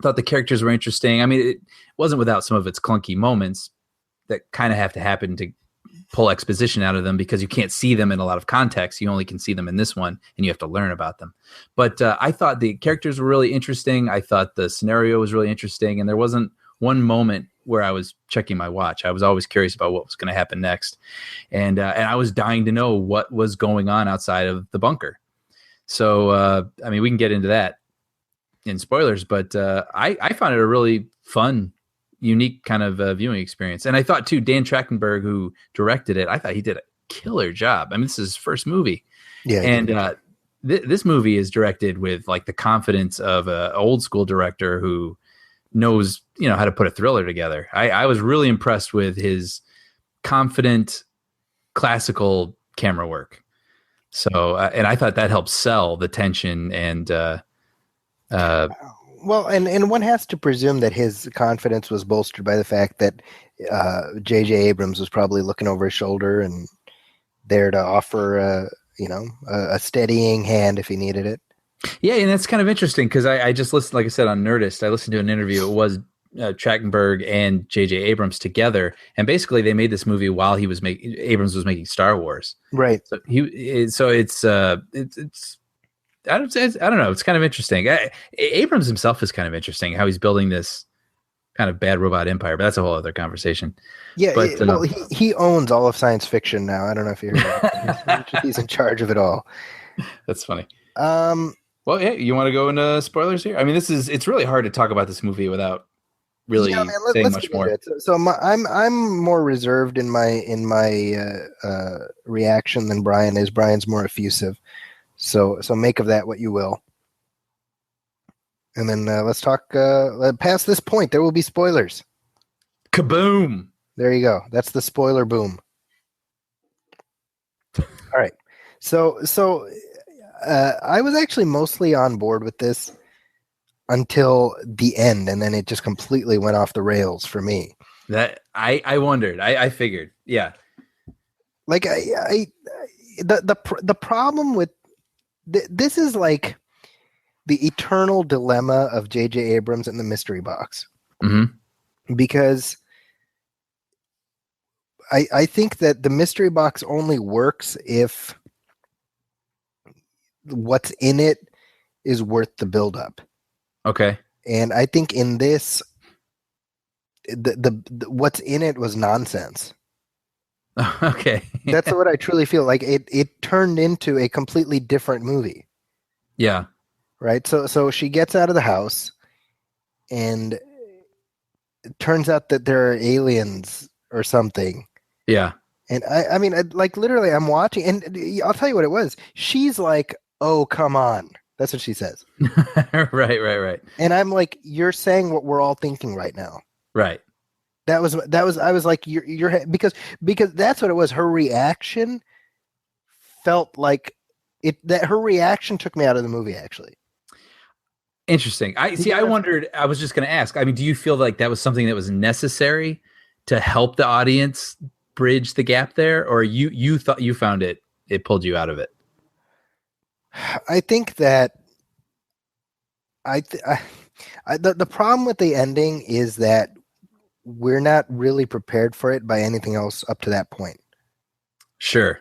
thought the characters were interesting. I mean, it wasn't without some of its clunky moments that kind of have to happen to pull exposition out of them because you can't see them in a lot of context. You only can see them in this one, and you have to learn about them. But I thought the characters were really interesting. I thought the scenario was really interesting, and there wasn't one moment where I was checking my watch. I was always curious about what was going to happen next. And I was dying to know what was going on outside of the bunker. So, I mean, we can get into that in spoilers, but I found it a really fun, unique kind of viewing experience. And I thought, too, Dan Trachtenberg, who directed it, I thought he did a killer job. I mean, this is his first movie. Yeah. And this movie is directed with like the confidence of an old school director who knows, how to put a thriller together. I was really impressed with his confident classical camera work. So, and I thought that helped sell the tension and, well, and one has to presume that his confidence was bolstered by the fact that J.J. Abrams was probably looking over his shoulder and there to offer, a steadying hand if he needed it. Yeah, and that's kind of interesting because I just listened, like I said, on Nerdist. I listened to an interview. It was Trachtenberg and J.J. Abrams together, and basically they made this movie while Abrams was making Star Wars. Right. So it's I don't know. It's kind of interesting. Abrams himself is kind of interesting how he's building this kind of bad robot empire, but that's a whole other conversation. Yeah, but, he owns all of science fiction now. I don't know if you heard he's in charge of it all. That's funny. Well, yeah, you want to go into spoilers here? I mean, it's really hard to talk about this movie without really saying much more. So I'm more reserved in my reaction than Brian is. Brian's more effusive. So make of that what you will. And then let's talk past this point. There will be spoilers. Kaboom! There you go. That's the spoiler boom. All right. So I was actually mostly on board with this until the end, and then it just completely went off the rails for me. That I wondered. I figured. Yeah. Like the problem with this is like the eternal dilemma of J.J. Abrams and the mystery box. Mm-hmm. Because I think that the mystery box only works if what's in it is worth the buildup. Okay. And I think in this, the what's in it was nonsense. Okay. That's what I truly feel like. It turned into a completely different movie. Yeah. Right. So she gets out of the house, and it turns out that there are aliens or something. Yeah. And I mean, like literally, I'm watching, and I'll tell you what it was. She's like, "Oh, come on." That's what she says. Right. And I'm like, "You're saying what we're all thinking right now." Right. That was. I was like, "You're," because that's what it was. Her reaction felt like it. That her reaction took me out of the movie. Actually. Interesting. I wondered. I was just going to ask. I mean, do you feel like that was something that was necessary to help the audience bridge the gap there, or you thought you found it pulled you out of it? I think that the problem with the ending is that we're not really prepared for it by anything else up to that point. Sure.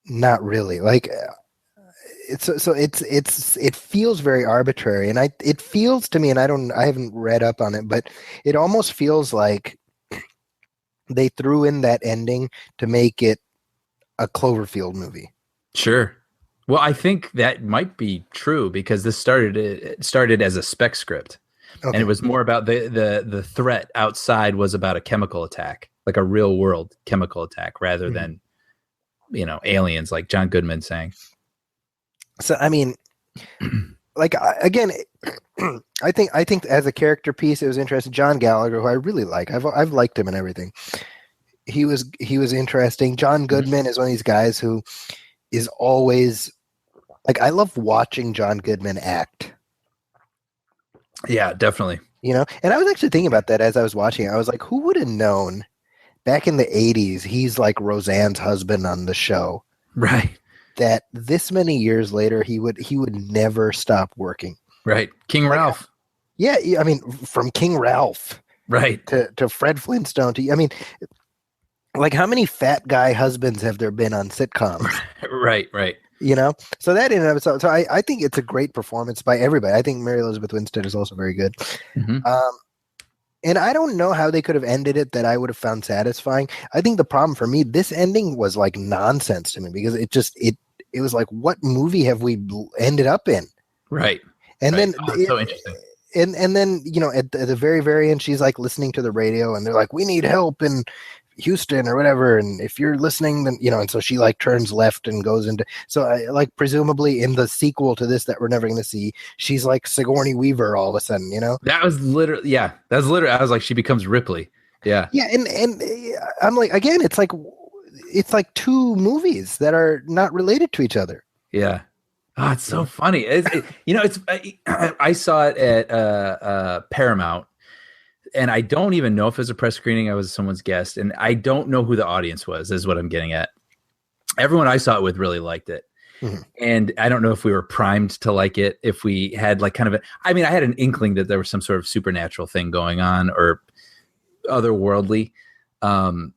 Not really. Like it feels very arbitrary, and it feels to me, and I haven't read up on it, but it almost feels like they threw in that ending to make it a Cloverfield movie. Sure. Well, I think that might be true because this started as a spec script. Okay. And it was more about the threat outside was about a chemical attack, like a real world chemical attack, rather than, aliens, like John Goodman saying. So, I mean, like, again, I think as a character piece, it was interesting. John Gallagher, who I really like, I've liked him and everything. He was interesting. John Goodman is one of these guys who is always like, I love watching John Goodman act. Yeah, definitely. And I was actually thinking about that as I was watching it. I was like, who would have known back in the 80s, he's like Roseanne's husband on the show. Right. That this many years later, he would never stop working. Right. King Ralph. Yeah. I mean, from King Ralph. Right. To Fred Flintstone. Like, how many fat guy husbands have there been on sitcoms? Right. So that in and of itself. So I think it's a great performance by everybody. I think Mary Elizabeth Winstead is also very good. Mm-hmm. And I don't know how they could have ended it that I would have found satisfying. I think the problem for me, this ending was like nonsense to me because it was like, what movie have we ended up in? Right. And right. then so interesting. And then, you know, at the very, very end, she's like listening to the radio and they're like, we need help in Houston or whatever. And if you're listening, then, you know, and so she like turns left and goes into, so like presumably in the sequel to this that we're never going to see, she's like Sigourney Weaver all of a sudden, you know? That was literally, I was like, she becomes Ripley. Yeah. Yeah. And I'm like, again, it's like two movies that are not related to each other. Yeah. Oh, it's so funny. I saw it at Paramount, and I don't even know if it was a press screening. I was someone's guest, and I don't know who the audience was, is what I'm getting at. Everyone I saw it with really liked it. Mm-hmm. And I don't know if we were primed to like it, if we had like kind of I had an inkling that there was some sort of supernatural thing going on or otherworldly. I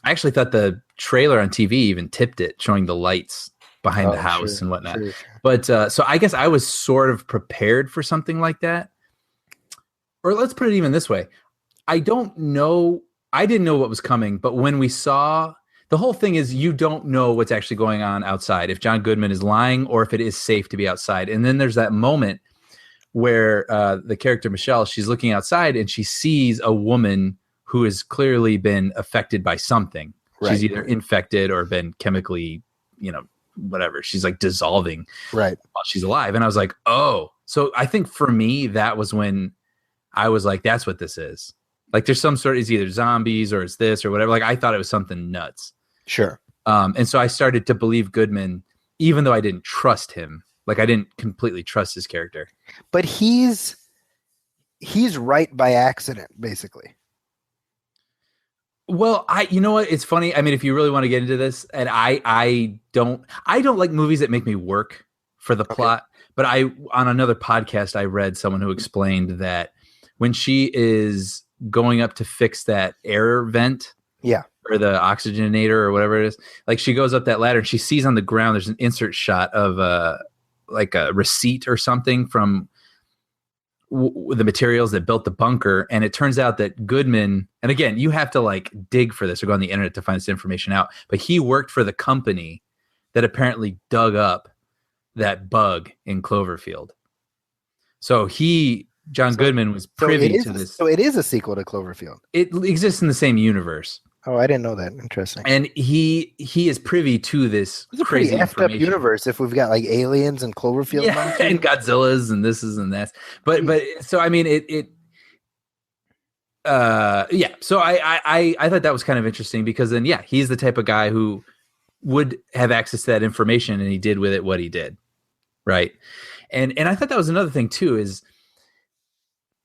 actually thought the trailer on TV even tipped it, showing the lights behind the house and whatnot. Sure. But so I guess I was sort of prepared for something like that. Or let's put it even this way. I didn't know what was coming, but when we saw, the whole thing is you don't know what's actually going on outside, if John Goodman is lying or if it is safe to be outside. And then there's that moment where the character Michelle, she's looking outside and she sees a woman who has clearly been affected by something. Right. She's either infected or been chemically, whatever. She's like dissolving while she's alive. And I was like, oh. So I think for me, that was when I was like, that's what this is. Like there's some sort of, it's either zombies or it's this or whatever. Like I thought it was something nuts. Sure. And so I started to believe Goodman, even though I didn't trust him. Like I didn't completely trust his character. But he's right by accident, basically. Well, you know what? It's funny. I mean, if you really want to get into this, and I don't like movies that make me work for the plot. But on another podcast, I read someone who explained that when she is going up to fix that air vent, or the oxygenator or whatever it is, like she goes up that ladder and she sees on the ground there's an insert shot of like a receipt or something from the materials that built the bunker, and it turns out that Goodman, and again, you have to like dig for this or go on the internet to find this information out, but he worked for the company that apparently dug up that bug in Cloverfield. So John Goodman was privy to this. So it is a sequel to Cloverfield. It exists in the same universe. Oh, I didn't know that. Interesting. And he is privy to this crazy effed up universe if we've got like aliens and Cloverfield and Godzillas and this and that. But so I mean so I thought that was kind of interesting because then he's the type of guy who would have access to that information and he did with it what he did. Right. And I thought that was another thing too, is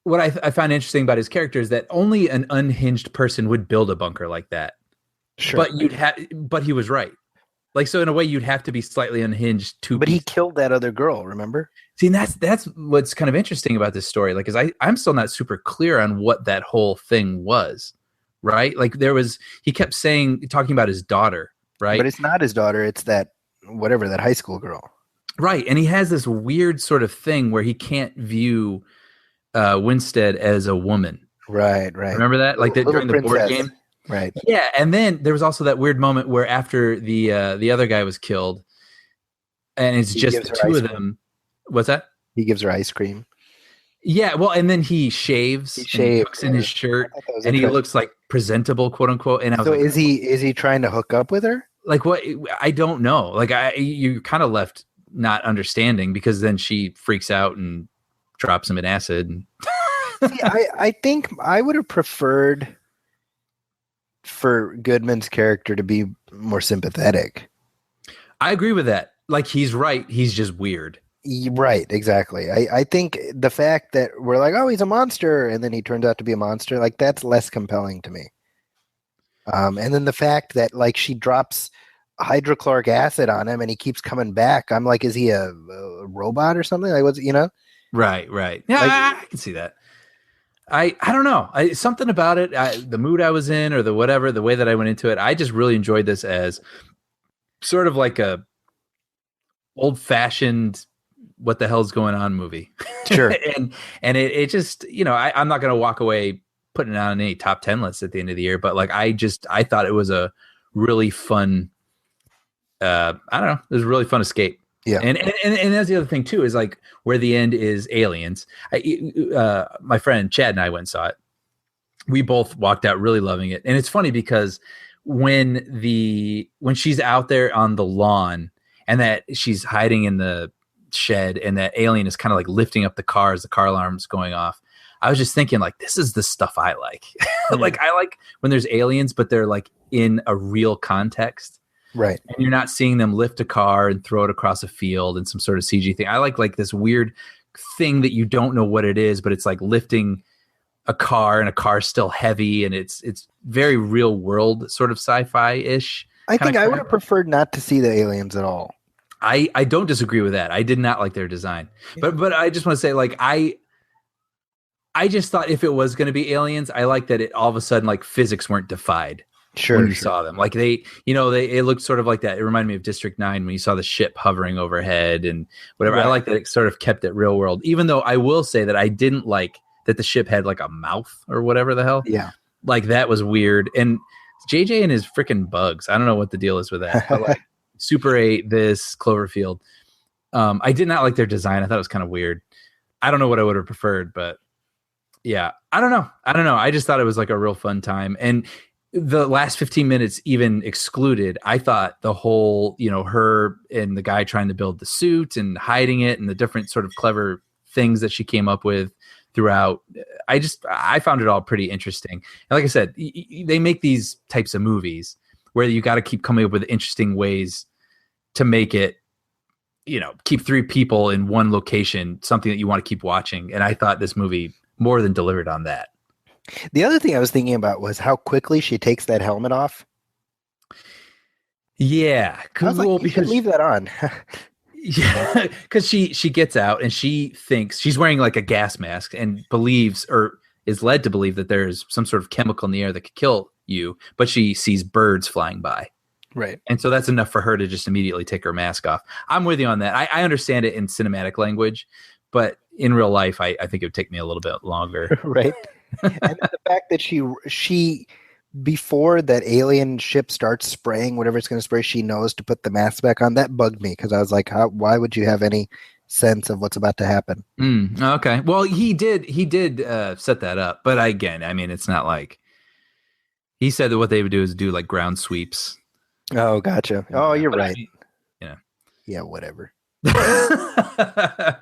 what I found interesting about his character is that only an unhinged person would build a bunker like that. Sure. But he was right. Like, so in a way you'd have to be slightly unhinged to, but he killed that other girl, remember? See, and that's what's kind of interesting about this story. Like, cause I'm still not super clear on what that whole thing was. Right. Like he kept talking about his daughter, right? But it's not his daughter. It's that high school girl. Right. And he has this weird sort of thing where he can't view Winstead as a woman. Right. Remember that? Like that during the board game? Right. Yeah. And then there was also that weird moment where after the other guy was killed and it's just the two of them. What's that? He gives her ice cream. Yeah. Well, and then he shaves. He tucks in his shirt and he looks like presentable, quote unquote. And I was is he trying to hook up with her? Like what? I don't know. Like you kind of left not understanding because then she freaks out and drops him in acid. See, I think I would have preferred for Goodman's character to be more sympathetic. I agree with that. Like he's right. He's just weird. Right. Exactly. I think the fact that we're like, oh, he's a monster. And then he turns out to be a monster. Like that's less compelling to me. And then the fact that like she drops hydrochloric acid on him and he keeps coming back. I'm like, is he a robot or something? Like what's, Right. Yeah, like, I can see that. I don't know. Something about it, the mood I was in or the whatever, the way that I went into it, I just really enjoyed this as sort of like a old-fashioned what the hell's going on movie. Sure. and it just, I'm not going to walk away putting it on any top 10 lists at the end of the year, but like I thought it was a really fun. I don't know. It was a really fun escape. Yeah, and that's the other thing too, is like where the end is aliens. My friend Chad and I went and saw it. We both walked out really loving it, and it's funny because when she's out there on the lawn and that she's hiding in the shed and that alien is kind of like lifting up the car as the car alarm's going off, I was just thinking like, this is the stuff I like. Like I like when there's aliens, but they're like in a real context. right. And you're not seeing them lift a car and throw it across a field and some sort of CG thing. I like this weird thing that you don't know what it is, but it's like lifting a car and a car's still heavy, and it's very real world sort of sci-fi-ish. I think I would have preferred not to see the aliens at all. I don't disagree with that. I did not like their design. But I just want to say, like, I just thought if it was going to be aliens, I like that it all of a sudden like physics weren't defied. Sure, when you saw them, like it looked sort of like that. It reminded me of District 9 when you saw the ship hovering overhead and whatever. Right. I like that it sort of kept it real world, even though I will say that I didn't like that the ship had like a mouth or whatever the hell. Yeah, like that was weird. And JJ and his freaking bugs. I don't know what the deal is with that. But like Super 8, this Cloverfield. I did not like their design. I thought it was kind of weird. I don't know what I would have preferred, but yeah, I don't know. I just thought it was like a real fun time. And the last 15 minutes even excluded, I thought the whole, her and the guy trying to build the suit and hiding it and the different sort of clever things that she came up with throughout. I found it all pretty interesting. And like I said, they make these types of movies where you got to keep coming up with interesting ways to make it, keep three people in one location, something that you want to keep watching. And I thought this movie more than delivered on that. The other thing I was thinking about was how quickly she takes that helmet off. Yeah, cool. You should leave that on. Yeah, because she gets out and she thinks she's wearing like a gas mask and believes or is led to believe that there's some sort of chemical in the air that could kill you, but she sees birds flying by. Right. And so that's enough for her to just immediately take her mask off. I'm with you on that. I understand it in cinematic language, but in real life, I think it would take me a little bit longer. Right. And the fact that she before that alien ship starts spraying whatever it's going to spray, she knows to put the mask back on. That bugged me because I was like, why would you have any sense of what's about to happen? Okay. Well, he did set that up, but again, I mean, it's not like he said that what they would do is do like ground sweeps. Oh, gotcha. Oh, you're right. Yeah, whatever. I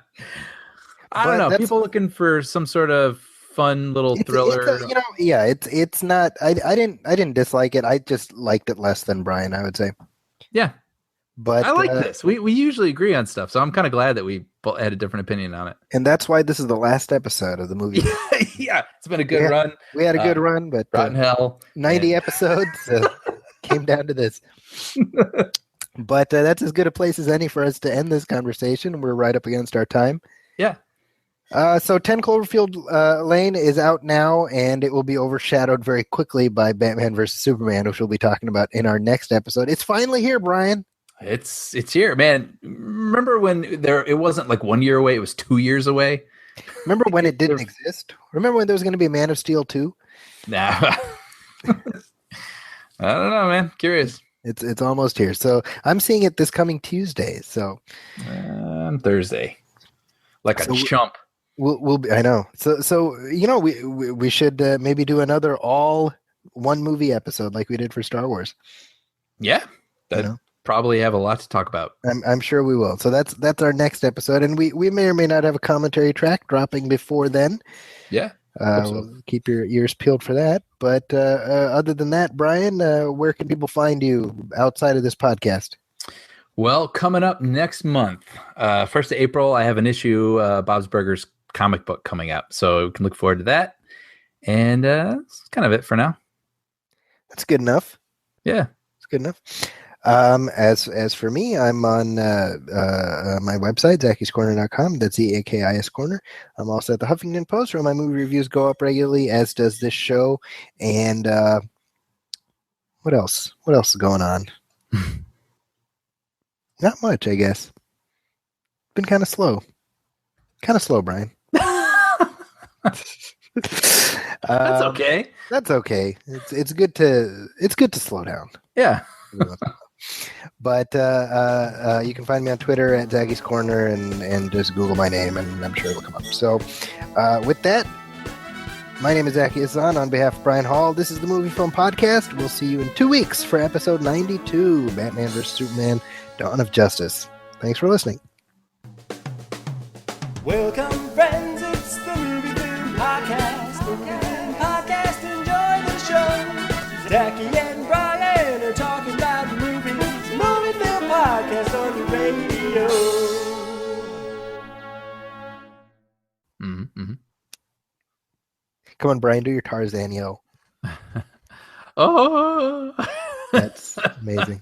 don't know. People looking for some sort of fun little thriller. It's not. I didn't dislike it. I just liked it less than Brian, I would say. Yeah, but I like this. We usually agree on stuff, so I'm kind of glad that we had a different opinion on it. And that's why this is the last episode of the movie. Yeah, it's been a good run. We had a good run, but rotten hell. 90 episodes came down to this. But that's as good a place as any for us to end this conversation. We're right up against our time. Yeah. So 10 Cloverfield Lane is out now, and it will be overshadowed very quickly by Batman vs. Superman, which we'll be talking about in our next episode. It's finally here, Brian. It's here, man. Remember when it wasn't like 1 year away, it was 2 years away? Remember when it didn't exist? Remember when there was going to be Man of Steel 2? Nah. I don't know, man. Curious. It's almost here. So I'm seeing it this coming Tuesday. So on Thursday. Like a chump. We'll be, I know. So we should maybe do another all one movie episode like we did for Star Wars. Yeah, probably have a lot to talk about. I'm sure we will. So that's our next episode, and we may or may not have a commentary track dropping before then. Yeah, we'll keep your ears peeled for that. But other than that, Brian, where can people find you outside of this podcast? Well, coming up next month, 1st of April, I have an issue, Bob's Burgers comic book coming out. So we can look forward to that. And that's kind of it for now. That's good enough. Yeah. It's good enough. As for me, I'm on my website, Zackie'sCorner.com. That's ZAKIS Corner. I'm also at the Huffington Post, where my movie reviews go up regularly, as does this show. And what else? What else is going on? Not much, I guess. Been kind of slow. Brian. That's okay. That's okay. It's good to slow down. Yeah. But you can find me on Twitter at Zaggy's Corner and just Google my name and I'm sure it'll come up. So with that, my name is Zaki Hassan on behalf of Brian Hall. This is the MovieFilm Podcast. We'll see you in 2 weeks for episode 92, Batman vs. Superman, Dawn of Justice. Thanks for listening. Welcome, friends, it's the MovieFilm Podcast. MovieFilm Podcast, enjoy the show. Zachy and Brian are talking about movies. MovieFilm Podcast on the radio. Mm-hmm. Come on, Brian, do your Tarzan, yo. Oh, That's amazing.